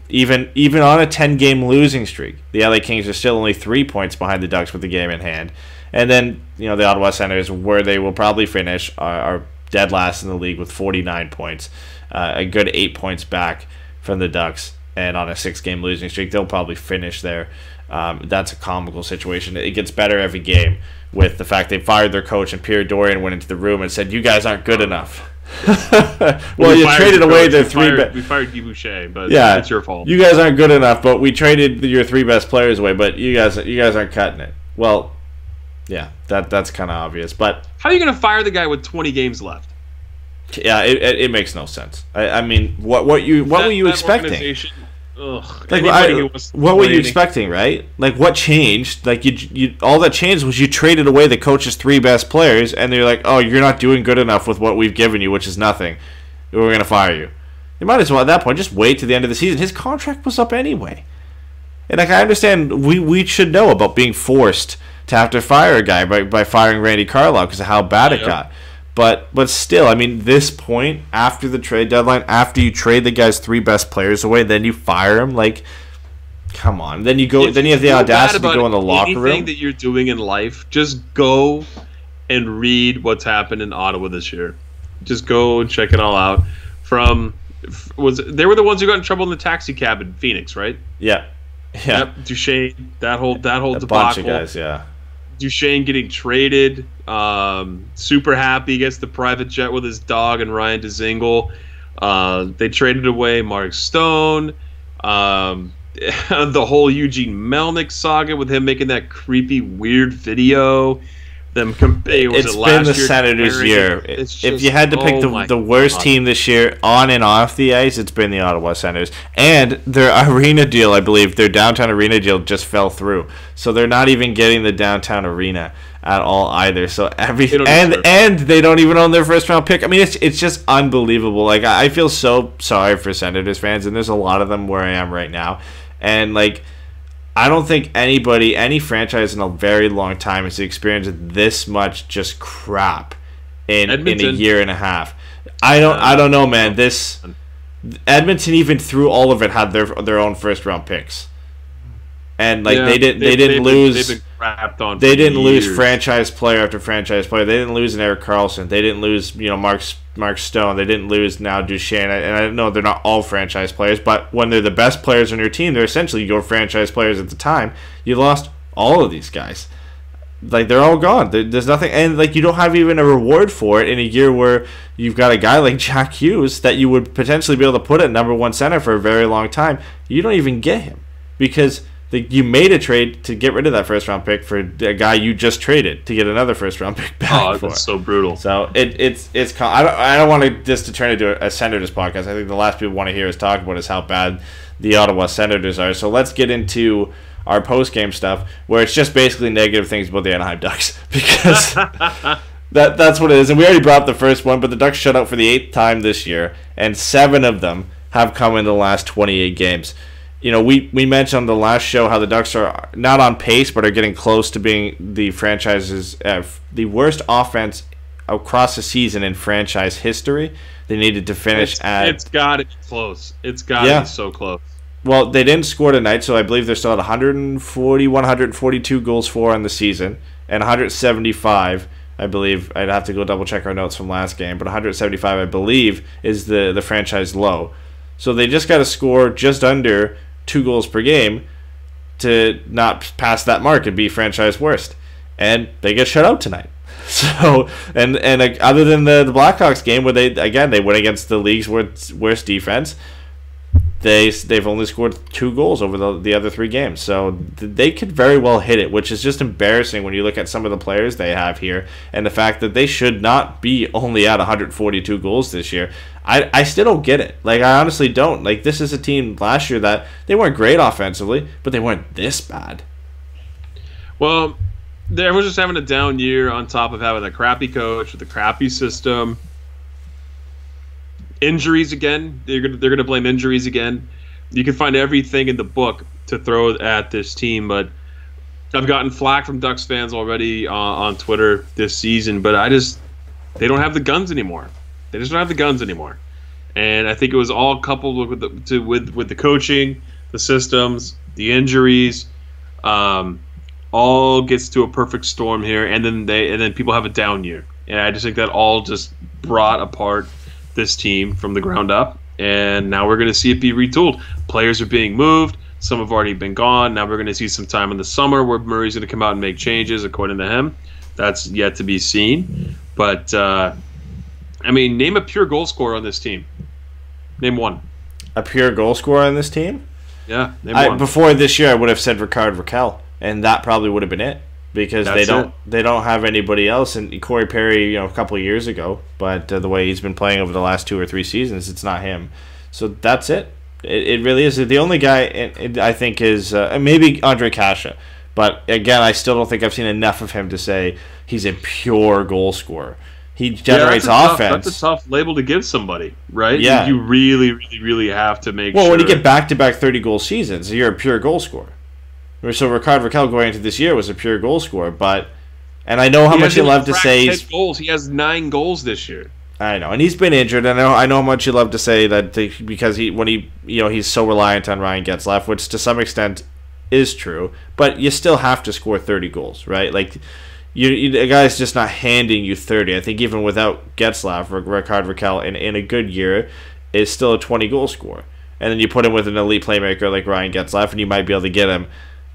D: Even on a 10-game losing streak, the LA Kings are still only 3 points behind the Ducks with the game in hand. And then the Ottawa Senators, where they will probably finish, are dead last in the league with 49 points, a good 8 points back from the Ducks. And on a 6-game losing streak, they'll probably finish there. That's a comical situation. It gets better every game with the fact they fired their coach, and Pierre Dorian went into the room and said, "You guys aren't good enough." Well, you traded away their 3
E: We fired Guy Boucher, but it's your fault.
D: You guys aren't good enough, but we traded your 3 best players away, but you guys aren't cutting it. Well, yeah, that's kind of obvious. But
E: how are you going to fire the guy with 20 games left?
D: Yeah, it makes no sense. I mean, what were you expecting? What were you expecting, right? Like, what changed? Like, you all that changed was you traded away the coach's 3 best players, and they're like, "Oh, you're not doing good enough with what we've given you, which is nothing. We're gonna fire you." You might as well at that point just wait to the end of the season. His contract was up anyway, and like I understand, we should know about being forced to have to fire a guy by firing Randy Carlyle because of how bad it got. But still, I mean, this point after the trade deadline, after you trade the guy's 3 best players away, then you fire him. Like, come on. Then you go. Then you have the audacity to go in the locker room.
E: Anything that you're doing in life, just go and read what's happened in Ottawa this year. Just go and check it all out. They were the ones who got in trouble in the taxi cab in Phoenix, right?
D: Yeah.
E: Yep. Duchesne, that whole debacle.
D: Bunch of guys, yeah.
E: Duchesne getting traded, super happy, gets the private jet with his dog and Ryan Dzingel. They traded away Mark Stone. The whole Eugene Melnick saga with him making that creepy, weird video. It's
D: been the Senators' year. If you had to pick the worst team this year on and off the ice, it's been the Ottawa Senators. And their arena deal, I believe, their downtown arena deal just fell through. So they're not even getting the downtown arena. at all either. So
E: and
D: they don't even own their first round pick. I mean, it's just unbelievable. Like, I feel so sorry for Senators fans, and there's a lot of them where I am right now. And like, I don't think any franchise in a very long time has experienced this much just crap in a year and a half. I don't know, man. This Edmonton, even through all of it, had their own first round picks. And like they didn't lose franchise player after franchise player. They didn't lose an Erik Karlsson. They didn't lose Mark Stone. They didn't lose now Duchesne. And I know they're not all franchise players, but when they're the best players on your team, they're essentially your franchise players at the time. You lost all of these guys. Like, they're all gone. There's nothing, and like, you don't have even a reward for it in a year where you've got a guy like Jack Hughes that you would potentially be able to put at number one center for a very long time. You don't even get him because you made a trade to get rid of that first round pick for a guy you just traded to get another first round pick back for.
E: That's so brutal.
D: So it's I don't want this to turn into a Senators podcast. I think the last people want to hear us talk about is how bad the Ottawa Senators are. So let's get into our post-game stuff, where it's just basically negative things about the Anaheim Ducks, because that's what it is. And we already brought up the first one, but the Ducks shut out for the 8th time this year, and 7 of them have come in the last 28 games. You know, we mentioned on the last show how the Ducks are not on pace, but are getting close to being the franchise's the worst offense across the season in franchise history. They needed to finish
E: It's got to be close. It's got to be so close.
D: Well, they didn't score tonight, so I believe they're still at 142 goals for on the season, and 175, I believe. I'd have to go double-check our notes from last game, but 175, I believe, is the franchise low. So they just got to score just under 2 goals per game to not pass that mark and be franchise worst. And they get shut out tonight. So, and other than the Blackhawks game, where they went against the league's worst defense, they've only scored 2 goals over the other 3 games. So they could very well hit it, which is just embarrassing when you look at some of the players they have here and the fact that they should not be only at 142 goals this year. I still don't get it. Like, I honestly don't. Like, this is a team last year that they weren't great offensively, but they weren't this bad.
E: Well, everyone's just having a down year on top of having a crappy coach with a crappy system. Injuries again. They're gonna blame injuries again. You can find everything in the book to throw at this team, but I've gotten flack from Ducks fans already on Twitter this season. But they don't have the guns anymore. They just don't have the guns anymore, and I think it was all coupled with the coaching, the systems, the injuries. All gets to a perfect storm here, and then people have a down year, and I just think that all just brought apart this team from the ground up, and now we're going to see it be retooled. Players are being moved. Some have already been gone. Now we're going to see some time in the summer where Murray's going to come out and make changes, according to him. That's yet to be seen. But, I mean, name a pure goal scorer on this team. Name one.
D: A pure goal scorer on this team?
E: Yeah, name one.
D: Before this year, I would have said Rickard Rakell, and that probably would have been it. Because they don't have anybody else, and Corey Perry, a couple of years ago, but the way he's been playing over the last 2 or 3 seasons, it's not him. So that's it. It really is. The only guy I think is maybe Andre Kasha, but again, I still don't think I've seen enough of him to say he's a pure goal scorer. He generates offense.
E: That's a tough label to give somebody, right?
D: Yeah.
E: You really, really, really have to make sure.
D: Well, when you get back-to-back 30-goal seasons, you're a pure goal scorer. So Rickard Rakell going into this year was a pure goal scorer, and I know how much you love to say he's
E: goals. He has 9 goals this year.
D: I know, and he's been injured. And I know how much you love to say that because he's so reliant on Ryan Getzlaf, which to some extent is true. But you still have to score 30 goals, right? Like a guy's just not handing you 30. I think even without Getzlaf, Rickard Rakell in a good year is still a 20-goal scorer. And then you put him with an elite playmaker like Ryan Getzlaf, and you might be able to get him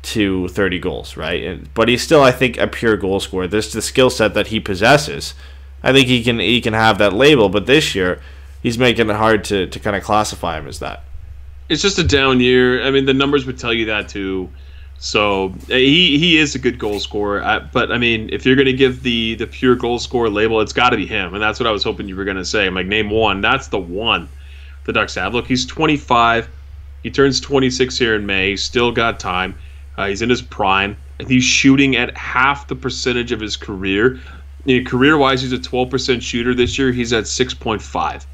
D: to 30 goals, right? But he's still, I think, a pure goal scorer. There's the skill set that he possesses. I think he can have that label, but this year he's making it hard to kind of classify him as that.
E: It's just a down year. I mean, the numbers would tell you that too. So he is a good goal scorer. But I mean, if you're going to give the pure goal scorer label, it's got to be him, and that's what I was hoping you were going to say. I'm like, name one. That's the one the Ducks have. Look, he's 25. He turns 26 here in May. He's still got time. He's in his prime. and he's shooting at half the percentage of his career. Career-wise, he's a 12% shooter this year. He's at 6.5.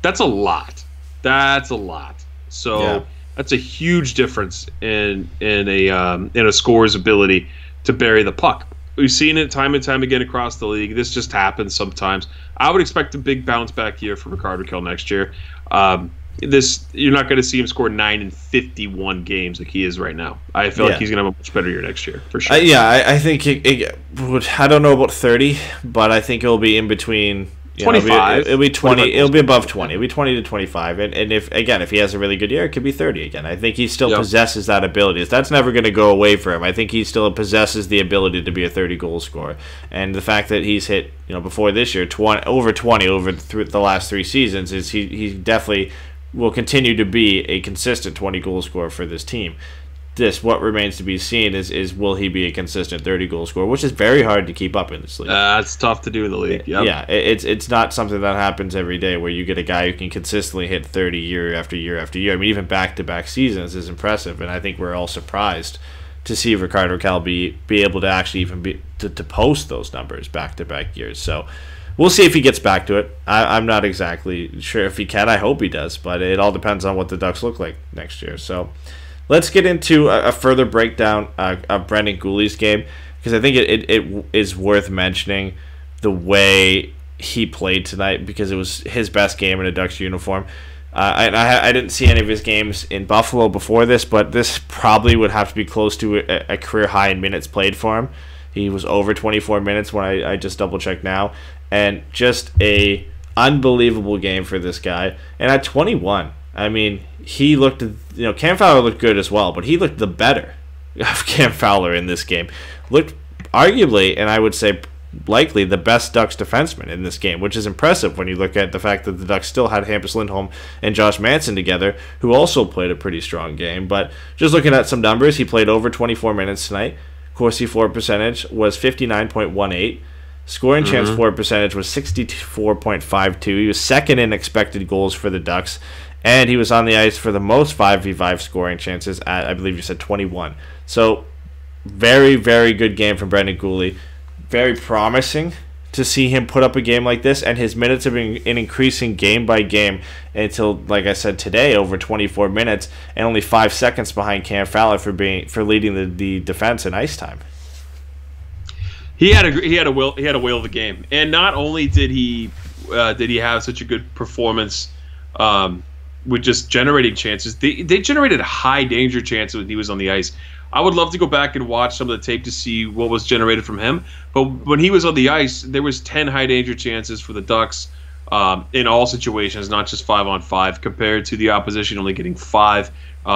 E: That's a lot. That's a lot. So that's a huge difference in a scorer's ability to bury the puck. We've seen it time and time again across the league. This just happens sometimes. I would expect a big bounce back year for Rickard Rakell next year. You're not going to see him score 9 in 51 games like he is right now. I feel like he's going to have a much better year next year for sure.
D: I think it would. I don't know about 30, but I think it'll be in between.
E: 25.
D: It'll be 20. It'll be above 20. It'll be 20 to 25. And if he has a really good year, it could be 30 again. I think he still possesses that ability. That's never going to go away for him. I think he still possesses the ability to be a 30 goal scorer. And the fact that he's hit, before this year, over 20 over the last 3 seasons, is he definitely will continue to be a consistent 20 goal scorer for this team. What remains to be seen is will he be a consistent 30 goal scorer, which is very hard to keep up in this league.
E: It's tough to do in the league. Yep.
D: Yeah, it's not something that happens every day where you get a guy who can consistently hit 30 year after year after year. I mean, even back-to-back seasons is impressive, and I think we're all surprised to see Rickard Rakell be able to actually even to post those numbers back-to-back years. So we'll see if he gets back to it. I'm not exactly sure if he can. I hope he does, but it all depends on what the Ducks look like next year. So let's get into a further breakdown of Brendan Guhle's game, because I think it is worth mentioning the way he played tonight, because it was his best game in a Ducks uniform. And I didn't see any of his games in Buffalo before this, but this probably would have to be close to a career high in minutes played for him. He was over 24 minutes when I just double-checked now. And just a unbelievable game for this guy. And at 21, I mean, he looked, Cam Fowler looked good as well, but he looked the better of Cam Fowler in this game. Looked arguably, and I would say likely, the best Ducks defenseman in this game, which is impressive when you look at the fact that the Ducks still had Hampus Lindholm and Josh Manson together, who also played a pretty strong game. But just looking at some numbers, he played over 24 minutes tonight. Corsi for percentage was 59.18. Scoring chance for percentage was 64.52. He was second in expected goals for the Ducks, and he was on the ice for the most 5v5 scoring chances at, I believe you said, 21. So very, very good game from Brendan Guhle. Very promising to see him put up a game like this, and his minutes have been increasing game by game until, like I said today, over 24 minutes, and only 5 seconds behind Cam Fowler for leading the defense in ice time.
E: He had a whale of the game, and not only did he have such a good performance with just generating chances, they generated high danger chances when he was on the ice. I would love to go back and watch some of the tape to see what was generated from him. But when he was on the ice, there was 10 high danger chances for the Ducks in all situations, not just 5-on-5, compared to the opposition only getting 5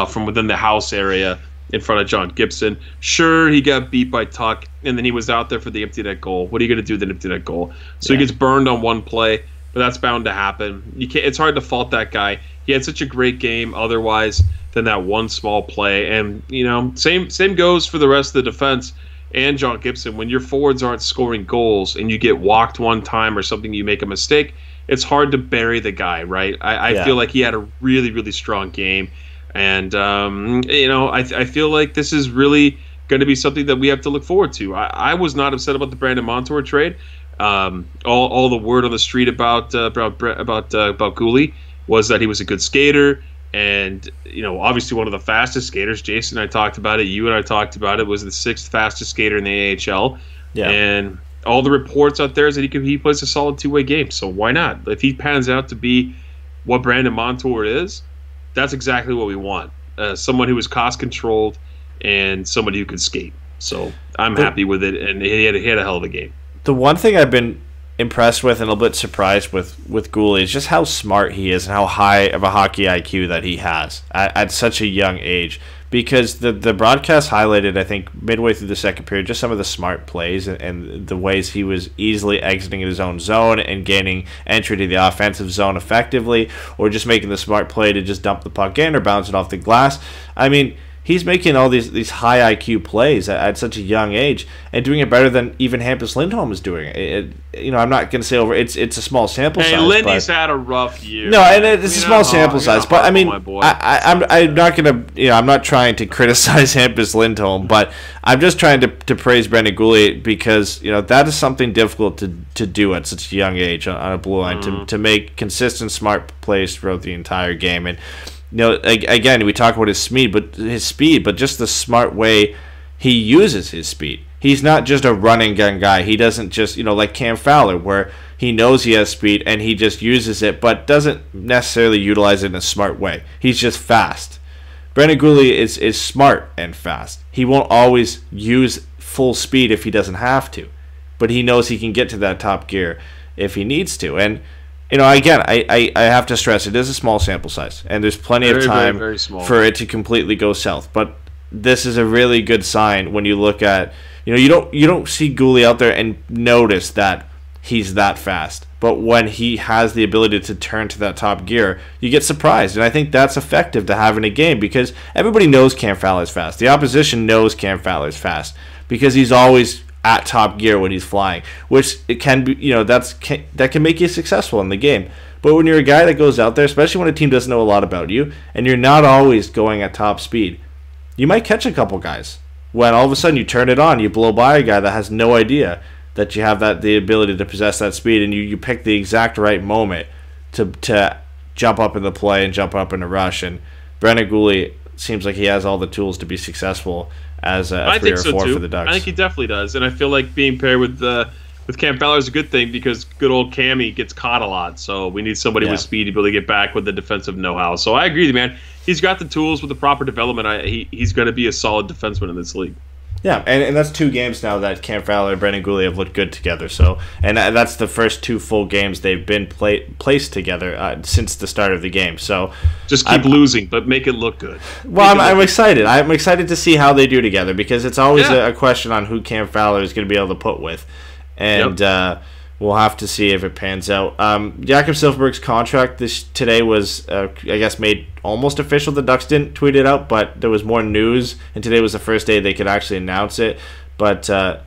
E: from within the house area in front of John Gibson. Sure, he got beat by Tuck, and then he was out there for the empty net goal. What are you going to do with an empty net goal? So he gets burned on one play, but that's bound to happen. It's hard to fault that guy. He had such a great game otherwise than that one small play. And, same goes for the rest of the defense and John Gibson. When your forwards aren't scoring goals and you get walked one time or something, you make a mistake, it's hard to bury the guy, right? I feel like he had a really, really strong game. And, I feel like this is really going to be something that we have to look forward to. I was not upset about the Brandon Montour trade. All the word on the street about Guhle was that he was a good skater, and obviously one of the fastest skaters. Jason and I talked about it. You and I talked about it. Was the 6th fastest skater in the AHL. Yeah. And all the reports out there is that he plays a solid 2-way game. So why not? If he pans out to be what Brandon Montour is, that's exactly what we want. Someone who is cost controlled and somebody who can skate. So I'm happy with it, and he had a hell of a game. The
D: one thing I've been impressed with and a little bit surprised with Guhle is just how smart he is and how high of a hockey IQ that he has at such a young age. Because the broadcast highlighted, I think, midway through the second period, just some of the smart plays and the ways he was easily exiting his own zone and gaining entry to the offensive zone effectively, or just making the smart play to just dump the puck in or bounce it off the glass. I mean, he's making all these high IQ plays at such a young age and doing it better than even Hampus Lindholm is doing it. I'm not going to say over. It's a small sample size.
E: Hey, Lindy's had a rough year.
D: No, and it's a small sample size. But I mean, I'm not going to. I'm not trying to criticize Hampus Lindholm, but I'm just trying to praise Brendan Guhle because that is something difficult to do at such a young age on a blue line to make consistent, smart plays throughout the entire game. And again, we talk about his speed, but just the smart way he uses his speed. He's not just a run and gun guy. He doesn't just, like Cam Fowler, where he knows he has speed and he just uses it, but doesn't necessarily utilize it in a smart way. He's just fast. Brendan Guhle is smart and fast. He won't always use full speed if he doesn't have to, but he knows he can get to that top gear if he needs to. And again, I have to stress it is a small sample size, and there's plenty of time
E: very small
D: for it to completely go south. But this is a really good sign when you look at you don't see Guhle out there and notice that he's that fast. But when he has the ability to turn to that top gear, you get surprised, and I think that's effective to have in a game because everybody knows Cam Fowler's fast. The opposition knows Cam Fowler's fast because he's always at top gear when he's flying, which it can be, that can make you successful in the game. But when you're a guy that goes out there, especially when a team doesn't know a lot about you, and you're not always going at top speed, you might catch a couple guys. When all of a sudden you turn it on, you blow by a guy that has no idea that you have the ability to possess that speed, and you pick the exact right moment to jump up in the play and jump up in the rush. And Brendan Guhle seems like he has all the tools to be successful as a 3 or 4 for the Ducks.
E: I think he definitely does, and I feel like being paired with Cam Fowler is a good thing because good old Cammy gets caught a lot, so we need somebody with speed to be able to get back with the defensive know-how. So I agree with you, man. He's got the tools with the proper development. He's going to be a solid defenseman in this league.
D: Yeah, and that's 2 games now that Cam Fowler and Brendan Guhle have looked good together. So, and that's the first 2 full games they've been placed together since the start of the game. So
E: just keep losing, but make it look good.
D: Well, I'm excited. I'm excited to see how they do together because it's always a question on who Cam Fowler is going to be able to put with, and we'll have to see if it pans out. Jakob Silfverberg's contract today was, I guess, made almost official. The Ducks didn't tweet it out, but there was more news, and today was the first day they could actually announce it. But I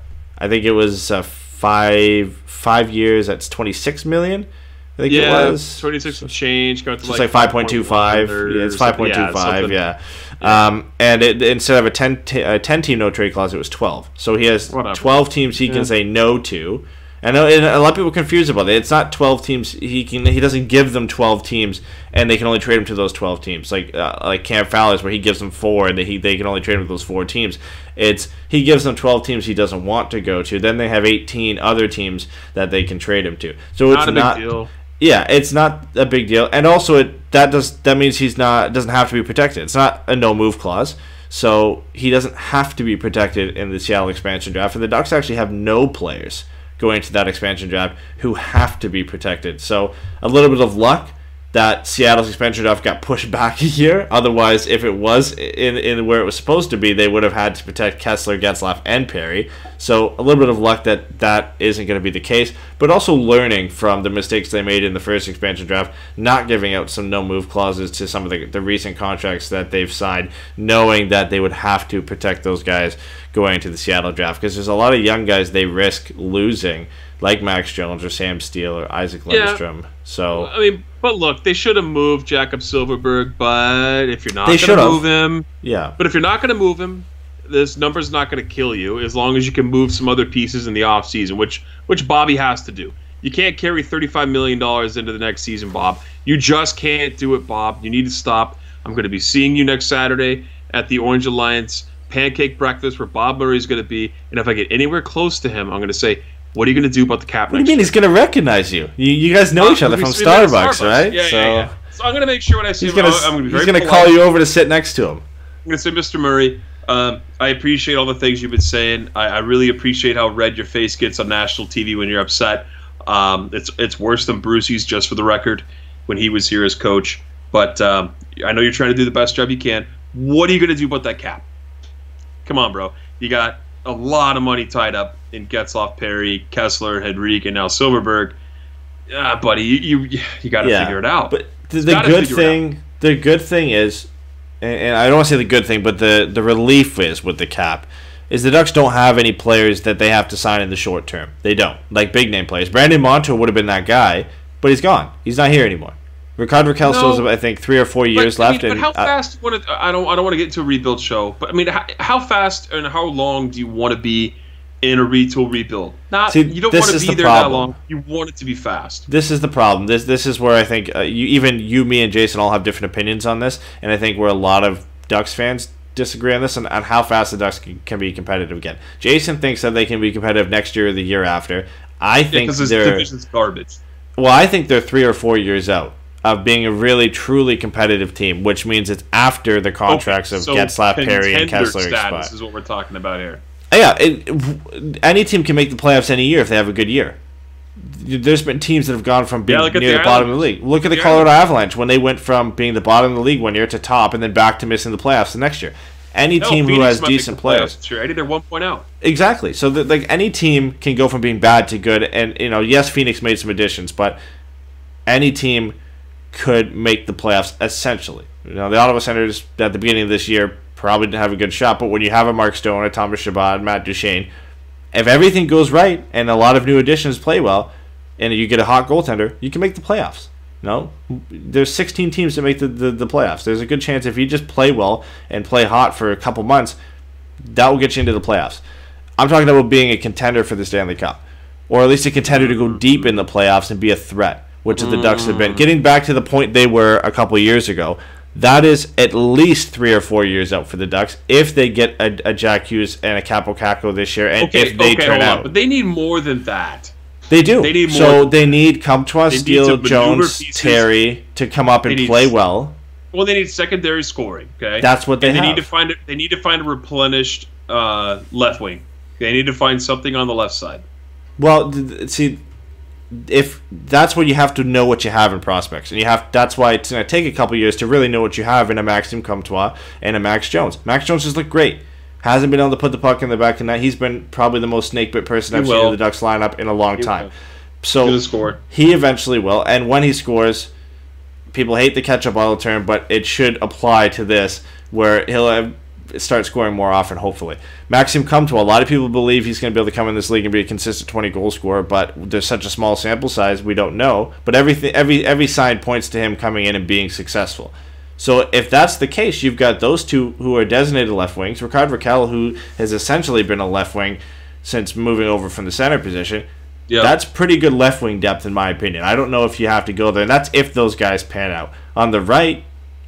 D: think it was 5 years. That's $26 million. I think it was
E: 26 and change. Going to
D: it's like 5.25. Yeah, it's 5.25. Yeah. And instead of a 10 team no trade clause, it was 12. So he has 12 teams he can say no to. And a lot of people are confused about it. It's not 12 teams. He doesn't give them 12 teams, and they can only trade him to those 12 teams. Like Cam Fowler's, where he gives them 4, and they can only trade him to those 4 teams. He gives them 12 teams he doesn't want to go to. Then they have 18 other teams that they can trade him to. So it's not
E: a big deal.
D: Yeah, it's not a big deal. And also that means doesn't have to be protected. It's not a no move clause. So he doesn't have to be protected in the Seattle expansion draft. And the Ducks actually have no players going to that expansion draft who have to be protected. So a little bit of luck that Seattle's expansion draft got pushed back a year. Otherwise, if it was in where it was supposed to be, they would have had to protect Kessler, Getzlaf, and Perry. So a little bit of luck that isn't going to be the case, but also learning from the mistakes they made in the first expansion draft, not giving out some no-move clauses to some of the recent contracts that they've signed, knowing that they would have to protect those guys going into the Seattle draft, because there's a lot of young guys they risk losing, like Max Jones or Sam Steele or Isac Lundestrom. So
E: I mean, but look, they should have moved Jakob Silfverberg, but if you're not going to move him, But if you're not going to move him, this number's not going to kill you as long as you can move some other pieces in the offseason, which Bobby has to do. You can't carry $35 million into the next season, Bob. You just can't do it, Bob. You need to stop. I'm going to be seeing you next Saturday at the Orange Alliance pancake breakfast where Bob Murray is going to be, and if I get anywhere close to him, I'm going to say, what are you going to do about the cap?
D: What do you mean he's going to recognize you? You guys know each other from Starbucks, right?
E: Yeah. So I'm going to make sure when I see him, I'm going to be very polite.
D: He's going to call you over to sit next to him.
E: I'm going to say, Mr. Murray, I appreciate all the things you've been saying. I really appreciate how red your face gets on national TV when you're upset. It's worse than Brucey's, just for the record, when he was here as coach. But I know you're trying to do the best job you can. What are you going to do about that cap? Come on, bro. You got a lot of money tied up in Getzlaf, Perry, Kessler, Henrique, and now Silfverberg. Buddy, you got to figure it out.
D: But the good thing is, and I don't want to say the good thing, but the relief is with the cap, is the Ducks don't have any players that they have to sign in the short term. They don't. Like big name players. Brandon Montour would have been that guy, but he's gone. He's not here anymore. Ricard Raquel still has, I think, 3 or 4 years left.
E: But how fast? I don't want to get into a rebuild show, but I mean, how fast and how long do you want to be in a retool rebuild? You don't want to be there that long. You want it to be fast.
D: This is the problem. This is where I think you, me, and Jason all have different opinions on this, and I think where a lot of Ducks fans disagree on this and on how fast the Ducks can be competitive again. Jason thinks that they can be competitive next year or the year after. I think
E: because this division's garbage.
D: Well, I think they're 3 or 4 years out of being a really, truly competitive team, which means it's after the contracts of Getzlaf, Perry, and Kessler expire.
E: This is what we're talking about here.
D: Yeah, any team can make the playoffs any year if they have a good year. There's been teams that have gone from being near the bottom of the league. Look at the Colorado Avalanche when they went from being the bottom of the league one year to top and then back to missing the playoffs the next year. Any team who has decent players.
E: Sure, Eddie, they're 1 point out.
D: Exactly. So like any team can go from being bad to good, and yes, Phoenix made some additions, but any team could make the playoffs essentially. The Ottawa Senators at the beginning of this year probably didn't have a good shot, but when you have a Mark Stone, a Thomas Chabot, Matt Duchene, if everything goes right and a lot of new additions play well, and you get a hot goaltender, you can make the playoffs. There's 16 teams that make the playoffs. There's a good chance if you just play well and play hot for a couple months, that will get you into the playoffs. I'm talking about being a contender for the Stanley Cup, or at least a contender to go deep in the playoffs and be a threat, which the Ducks have been. Getting back to the point they were a couple years ago, that is at least 3 or 4 years out for the Ducks if they get a Jack Hughes and a Capo Caco this year, and if they turn out.
E: But they need more than that.
D: They do. They need more. So they need Comtois, Steele, Jones, Terry to come up and play well.
E: Well, they need secondary scoring. Okay,
D: that's what they have.
E: Need to find it. They need to find a replenished left wing. They need to find something on the left side.
D: Well, see, if that's what you have to know what you have in prospects, and that's why it's going to take a couple years to really know what you have in a Maxime Comtois and a Max Jones. Max Jones has looked great. Hasn't been able to put the puck in the back of the net. He's been probably the most snake-bit person I've seen in the Ducks lineup in a long time. So he eventually will, and when he scores, people hate the catch-up bottle term, but it should apply to this, where he'll start scoring more often, hopefully. Maxime Comtois, a lot of people believe he's going to be able to come in this league and be a consistent 20-goal scorer, but there's such a small sample size, we don't know. But every sign points to him coming in and being successful. So if that's the case, you've got those two who are designated left wings. Ricard Raquel, who has essentially been a left wing since moving over from the center position. Yep. That's pretty good left wing depth, in my opinion. I don't know if you have to go there, and that's if those guys pan out. On the right,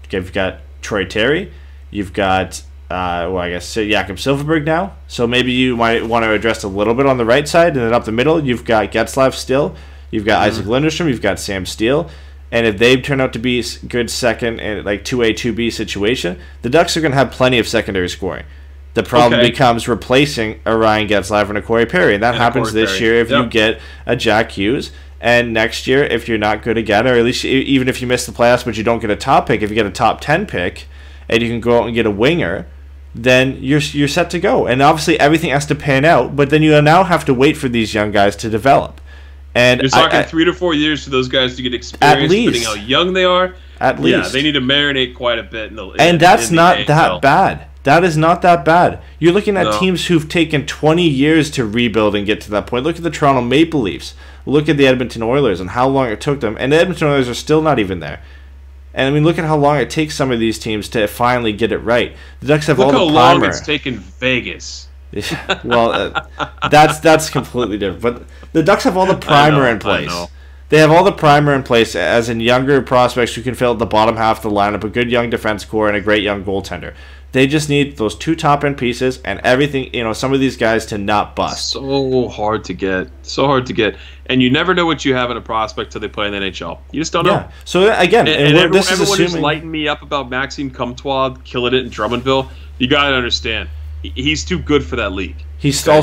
D: you've got Troy Terry. You've got, Jakob Silfverberg now. So maybe you might want to address a little bit on the right side, and then up the middle, you've got Getzlaf still. You've got Isac Lundestrom. You've got Sam Steele. And if they turn out to be good second and like 2A, 2B situation, the Ducks are going to have plenty of secondary scoring. The problem becomes replacing a Ryan Getzlaf and a Corey Perry. And that happens this year if you get a Jack Hughes. And next year, if you're not good again, or at least even if you miss the playoffs but you don't get a top pick, if you get a top 10 pick and you can go out and get a winger, then you're set to go. And obviously everything has to pan out, but then you now have to wait for these young guys to develop. And
E: you're talking 3 to 4 years for those guys to get experience, depending how young they are.
D: At least.
E: Yeah, they need to marinate quite a bit.
D: That's not that bad. That is not that bad. You're looking at teams who've taken 20 years to rebuild and get to that point. Look at the Toronto Maple Leafs. Look at the Edmonton Oilers and how long it took them. And the Edmonton Oilers are still not even there. And I mean, look at how long it takes some of these teams to finally get it right. The Ducks have all the primer.
E: Look how long it's taken Vegas.
D: Well, that's completely different. But the Ducks have all the primer in place. They have all the primer in place, as in younger prospects who can fill out the bottom half of the lineup, a good young defense core, and a great young goaltender. They just need those 2 top-end pieces and everything, some of these guys to not bust.
E: So hard to get. And you never know what you have in a prospect till they play in the NHL. You just don't know.
D: Yeah. So, again,
E: everyone
D: assuming
E: who's lighting me up about Maxime Comtois killing it in Drummondville, you got to understand, he's too good for that league. He's been in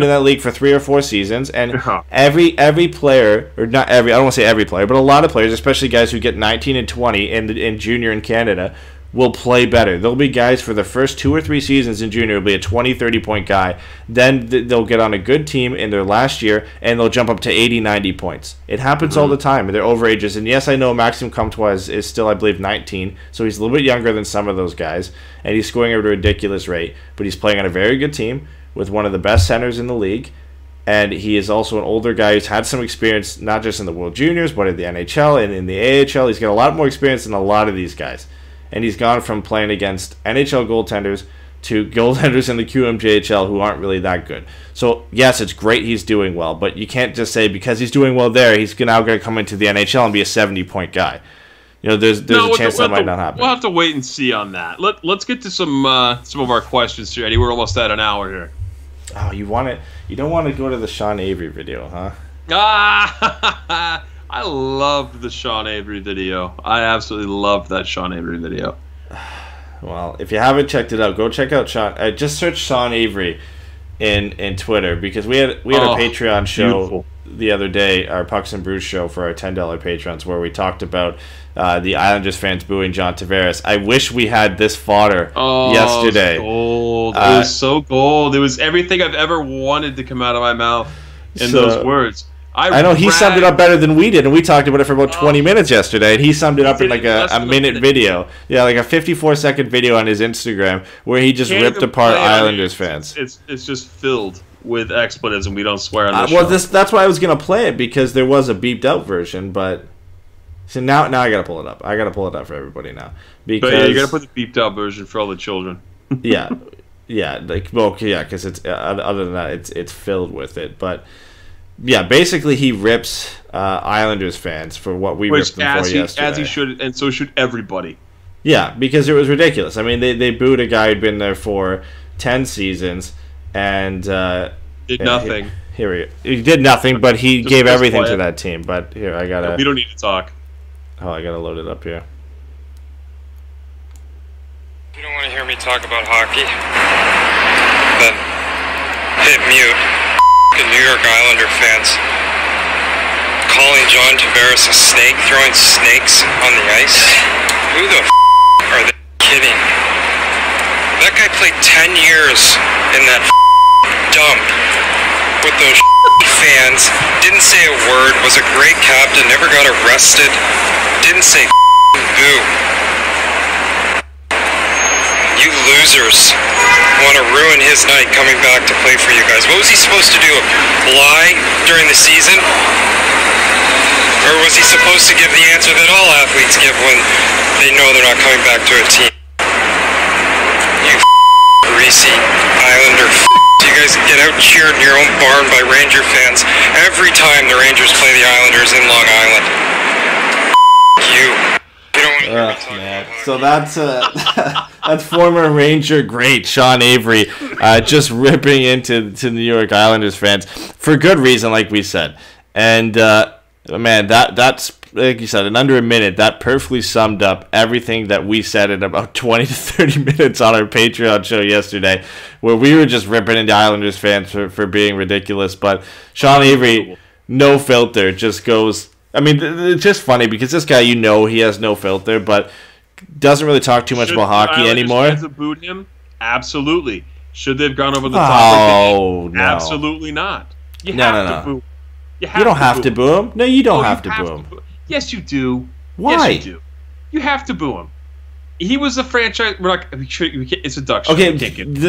E: that league for 3 or 4 seasons, and every player, or not every, I don't want to say every player, but a lot of players, especially guys who get 19 and 20 in junior in Canada,
D: will play better. There'll be guys for the first 2 or 3 seasons in junior will be a 20, 30-point guy. Then they'll get on a good team in their last year, and they'll jump up to 80, 90 points. It happens all the time, and they're over ages. And yes, I know Maxime Comtois is still, I believe, 19, so he's a little bit younger than some of those guys, and he's scoring at a ridiculous rate. But he's playing on a very good team with one of the best centers in the league. And he is also an older guy who's had some experience, not just in the World Juniors, but in the NHL and in the AHL. He's got a lot more experience than a lot of these guys. And he's gone from playing against NHL goaltenders to goaltenders in the QMJHL who aren't really that good. So, yes, it's great he's doing well, but you can't just say because he's doing well there, he's now going to come into the NHL and be a 70-point guy. You know, there's a chance that might not happen.
E: We'll have to wait and see on that. Let's get to some of our questions here, Eddie. We're almost at an hour here.
D: Oh, you don't want to go to the Sean Avery video, huh?
E: I loved the Sean Avery video. I absolutely loved that Sean Avery video.
D: Well, if you haven't checked it out, go check out Sean. Just search Sean Avery in Twitter, because we had a Patreon show the other day, our Pucks and Brews show for our $10 patrons, where we talked about the Islanders fans booing John Tavares. I wish we had this fodder yesterday.
E: It was so gold. It was everything I've ever wanted to come out of my mouth in those words. I know
D: he summed it up better than we did, and we talked about it for about 20 minutes yesterday, and he summed it up in like a minute video. Yeah, like a 54-second video on his Instagram where he just ripped apart Islanders fans.
E: It's just filled with expletives, and we don't swear on this show.
D: Well, that's why I was going to play it, because there was a beeped out version, but... So now I got to pull it up. I got to pull it up for everybody now. Because,
E: but yeah, you got to put the beeped out version for all the children.
D: yeah, because it's other than that, it's filled with it, but... Yeah, basically he rips Islanders fans for what we ripped them for yesterday.
E: As he should, and so should everybody.
D: Yeah, because it was ridiculous. I mean, they booed a guy who'd been there for 10 seasons and...
E: did nothing.
D: He did nothing, but he gave everything to that team. But here, I gotta...
E: We don't need to talk.
D: Oh, I gotta load it up here.
F: You don't want to hear me talk about hockey? Then hit mute. New York Islander fans calling John Tavares a snake, throwing snakes on the ice. Who the are they kidding? That guy played 10 years in that dump with those fans. Didn't say a word. Was a great captain. Never got arrested. Didn't say boo. You losers want to ruin his night coming back to play for you guys. What was he supposed to do? Lie during the season? Or was he supposed to give the answer that all athletes give when they know they're not coming back to a team? You greasy Islander. You guys get out cheered in your own barn by Ranger fans every time the Rangers play the Islanders in Long Island. You.
D: So that's former Ranger great Sean Avery just ripping into New York Islanders fans for good reason, like we said. And man, that's like you said, in under a minute, that perfectly summed up everything that we said in about 20 to 30 minutes on our Patreon show yesterday, where we were just ripping into Islanders fans for being ridiculous. But Sean Avery, no filter, just goes... I mean, it's just funny because this guy, he has no filter, but doesn't really talk too much about hockey anymore.
E: Should have booed him? Absolutely. Should they have gone over the top?
D: Oh, no.
E: Absolutely not. You
D: no.
E: have to boo.
D: You don't have to boo him. No, you don't have to boo him.
E: Yes, you do.
D: Why?
E: Yes, you do. You have to boo him. He was a franchise... It's a Ducks show.
D: Okay,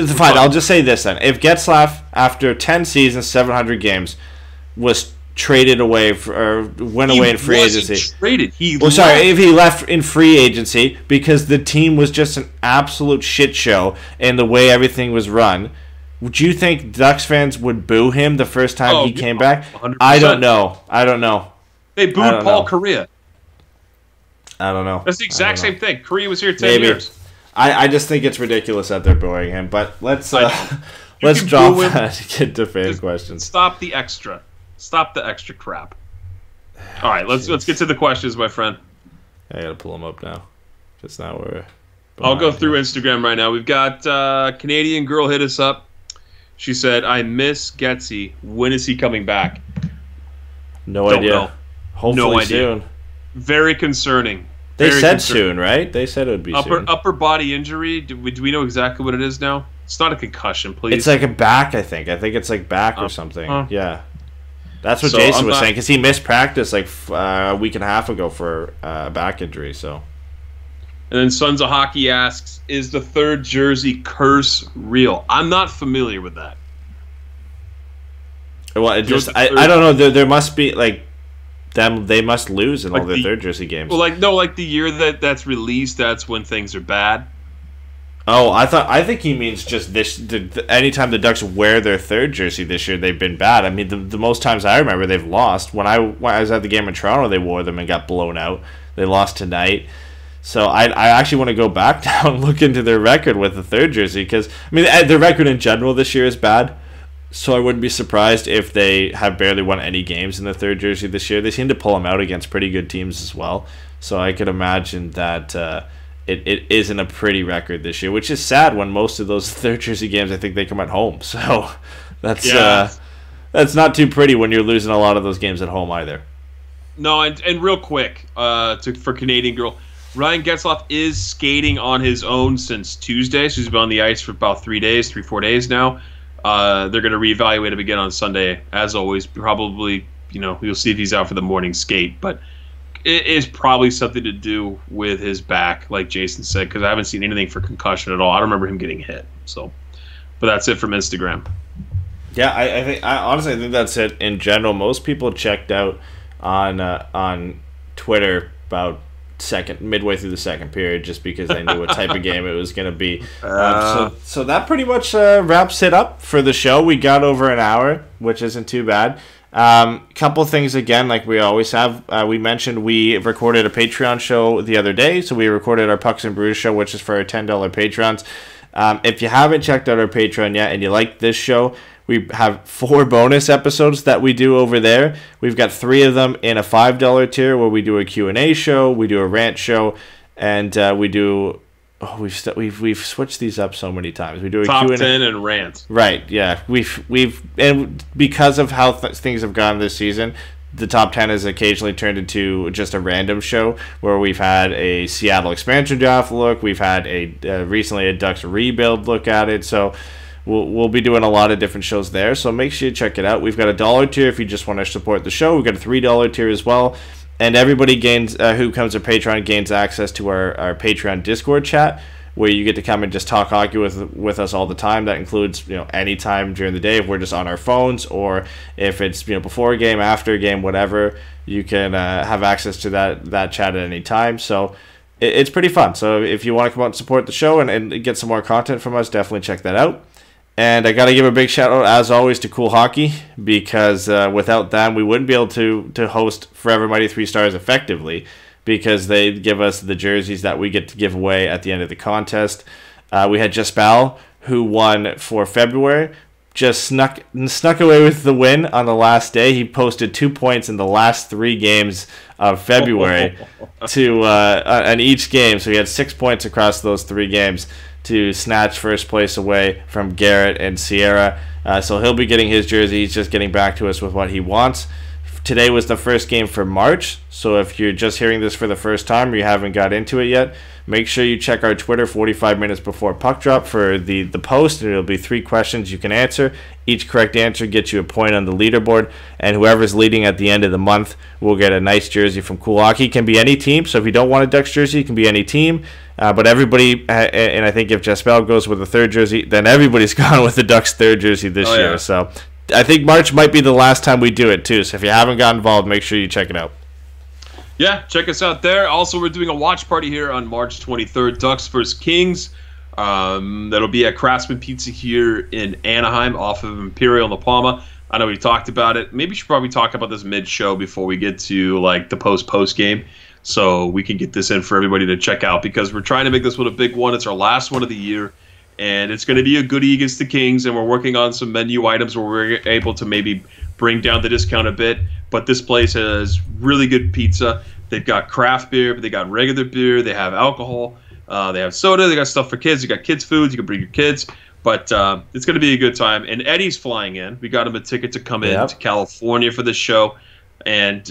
D: fine. I'll just say this then. If Getzlaf, after 10 seasons, 700 games, was... traded away went away in free agency.
E: Traded.
D: If he left in free agency because the team was just an absolute shit show and the way everything was run, would you think Ducks fans would boo him the first time he came back?
E: 100%.
D: I don't know.
E: They booed Paul Kournianos.
D: I don't know.
E: That's the exact same thing. Kournianos was here 10 years.
D: I just think it's ridiculous that they're booing him. But let's drop that and get to fan questions.
E: Stop the extra. Stop the extra crap. All right, let's get to the questions, my friend.
D: I gotta pull them up now. Just now we're...
E: I'll go through Instagram right now. We've got Canadian girl hit us up. She said, "I miss Getsy. When is he coming back?"
D: No idea.
E: Know.
D: Hopefully
E: no idea.
D: soon.
E: Very concerning.
D: They
E: Very
D: said
E: concerned.
D: soon, right? They said it would be soon.
E: Upper body injury. Do we know exactly what it is now? It's not a concussion, please.
D: It's like a back, I think. I think it's like back or something. Yeah. That's what
E: So
D: Jason
E: I'm
D: was
E: not-
D: saying, because he missed practice like a week and a half ago for a back injury. So
E: And then Sons of Hockey asks, is the third jersey curse real? I'm not familiar with that.
D: well, it just
E: the
D: I
E: third-
D: don't know. There must be like them. They must lose in
E: Like
D: all their
E: the-
D: third jersey games.
E: Well, like the year that's released, that's when things are bad.
D: Oh, I think he means just this. Anytime the Ducks wear their third jersey this year, they've been bad. I mean, the most times I remember they've lost. When I was at the game in Toronto, they wore them and got blown out. They lost tonight. So I actually want to go back now and look into their record with the third jersey, because I mean their record in general this year is bad. So I wouldn't be surprised if they have barely won any games in the third jersey this year. They seem to pull them out against pretty good teams as well. So I could imagine that it isn't a pretty record this year, which is sad when most of those third jersey games I think they come at home. So that's not too pretty when you're losing a lot of those games at home either.
E: No, and real quick, for Canadian Girl, Ryan Getzlaf is skating on his own since Tuesday, so he's been on the ice for about 4 days now. They're going to reevaluate him again on Sunday, as always. Probably, you'll see if he's out for the morning skate, but it is probably something to do with his back, like Jason said, because I haven't seen anything for concussion at all. I don't remember him getting hit. So, but that's it from Instagram.
D: Yeah, I honestly think that's it in general. Most people checked out on Twitter about midway through the second period, just because they knew what type of game it was going to be. So that pretty much wraps it up for the show. We got over an hour, which isn't too bad. Couple things again, like we always have. We mentioned we recorded a Patreon show the other day, so we recorded our Pucks and Brews show, which is for our $10 patrons. If you haven't checked out our Patreon yet and you like this show, we have 4 bonus episodes that we do over there. We've got 3 of them in a $5 tier where we do a Q&A show, we do a rant show, and we do. Oh, we've switched these up so many times. We do a
E: Top
D: Q&A.
E: 10 and rant.
D: Right, yeah. We've and because of how things have gone this season, the top 10 has occasionally turned into just a random show where we've had a Seattle expansion draft look, we've had recently a Ducks rebuild look at it. So we'll be doing a lot of different shows there. So make sure you check it out. We've got a $1 tier if you just want to support the show. We've got a $3 tier as well. And everybody gains who comes to Patreon gains access to our Patreon Discord chat, where you get to come and just talk hockey with us all the time. That includes any time during the day if we're just on our phones, or if it's before a game, after a game, whatever. You can have access to that chat at any time. So it's pretty fun. So if you want to come out and support the show and get some more content from us, definitely check that out. And I got to give a big shout out, as always, to Cool Hockey, because without them, we wouldn't be able to host Forever Mighty 3 Stars effectively, because they give us the jerseys that we get to give away at the end of the contest. We had Jespal, who won for February, just snuck away with the win on the last day. He posted 2 points in the last 3 games of February on each game, so he had 6 points across those 3 games to snatch first place away from Garrett and Sierra. So he'll be getting his jersey. He's just getting back to us with what he wants. Today was the first game for March, so if you're just hearing this for the first time or you haven't got into it yet, make sure you check our Twitter 45 minutes before puck drop for the post, and it'll be 3 questions you can answer. Each correct answer gets you a point on the leaderboard, and whoever's leading at the end of the month will get a nice jersey from Cool Hockey. It can be any team, so if you don't want a Ducks jersey, it can be any team. But everybody, and I think if Jespel goes with a third jersey, then everybody's gone with the Ducks third jersey this year. So I think March might be the last time we do it too. So if you haven't got involved, make sure you check it out.
E: Yeah, check us out there. Also, we're doing a watch party here on March 23rd, Ducks vs. Kings. That'll be at Craftsman Pizza here in Anaheim off of Imperial and La Palma. I know we talked about it. Maybe we should probably talk about this mid-show before we get to like the post game, so we can get this in for everybody to check out, because we're trying to make this one a big one. It's our last one of the year, and it's going to be a goodie against the Kings, and we're working on some menu items where we're able to maybe bring down the discount a bit. But this place has really good pizza. They've got craft beer, but they got regular beer. They have alcohol. They have soda. They got stuff for kids. You got kids' foods. You can bring your kids. But it's going to be a good time. And Eddie's flying in. We got him a ticket to come in to California for this show. And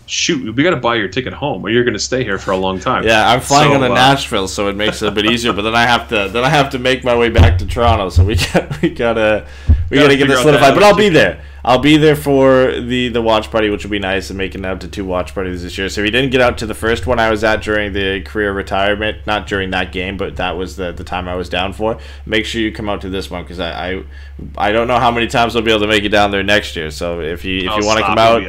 E: shoot, we got to buy your ticket home, or you're going to stay here for a long time.
D: Yeah, I'm flying on to Nashville, so it makes it a bit easier. But then I have to make my way back to Toronto, so we gotta get this solidified. But I'll be there. I'll be there for the watch party, which will be nice, and making it out to 2 watch parties this year. So if you didn't get out to the first one I was at during the career retirement, not during that game, but that was the time I was down for, make sure you come out to this one, because I don't know how many times I'll be able to make it down there next year. So if you want to come out,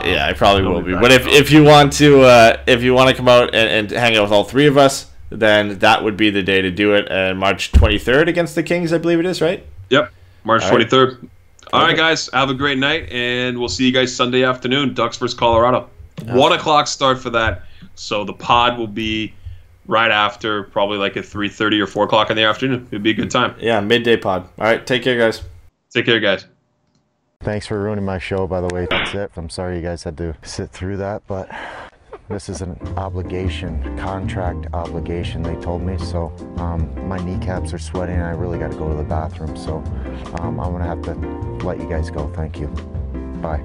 D: yeah, I probably will be. But if you want to come out and hang out with all 3 of us, then that would be the day to do it. March 23rd against the Kings, I believe it is, right?
E: Yep, March 23rd. All right, guys, have a great night, and we'll see you guys Sunday afternoon, Ducks versus Colorado. 1 o'clock start for that, so the pod will be right after, probably like at 3:30 or 4 o'clock in the afternoon. It'll be a good time.
D: Yeah, midday pod. All right, take care, guys.
E: Take care, guys.
G: Thanks for ruining my show, by the way. That's it. I'm sorry you guys had to sit through that, but this is an obligation, contract obligation, they told me. So my kneecaps are sweating and I really got to go to the bathroom. So I'm going to have to let you guys go. Thank you. Bye.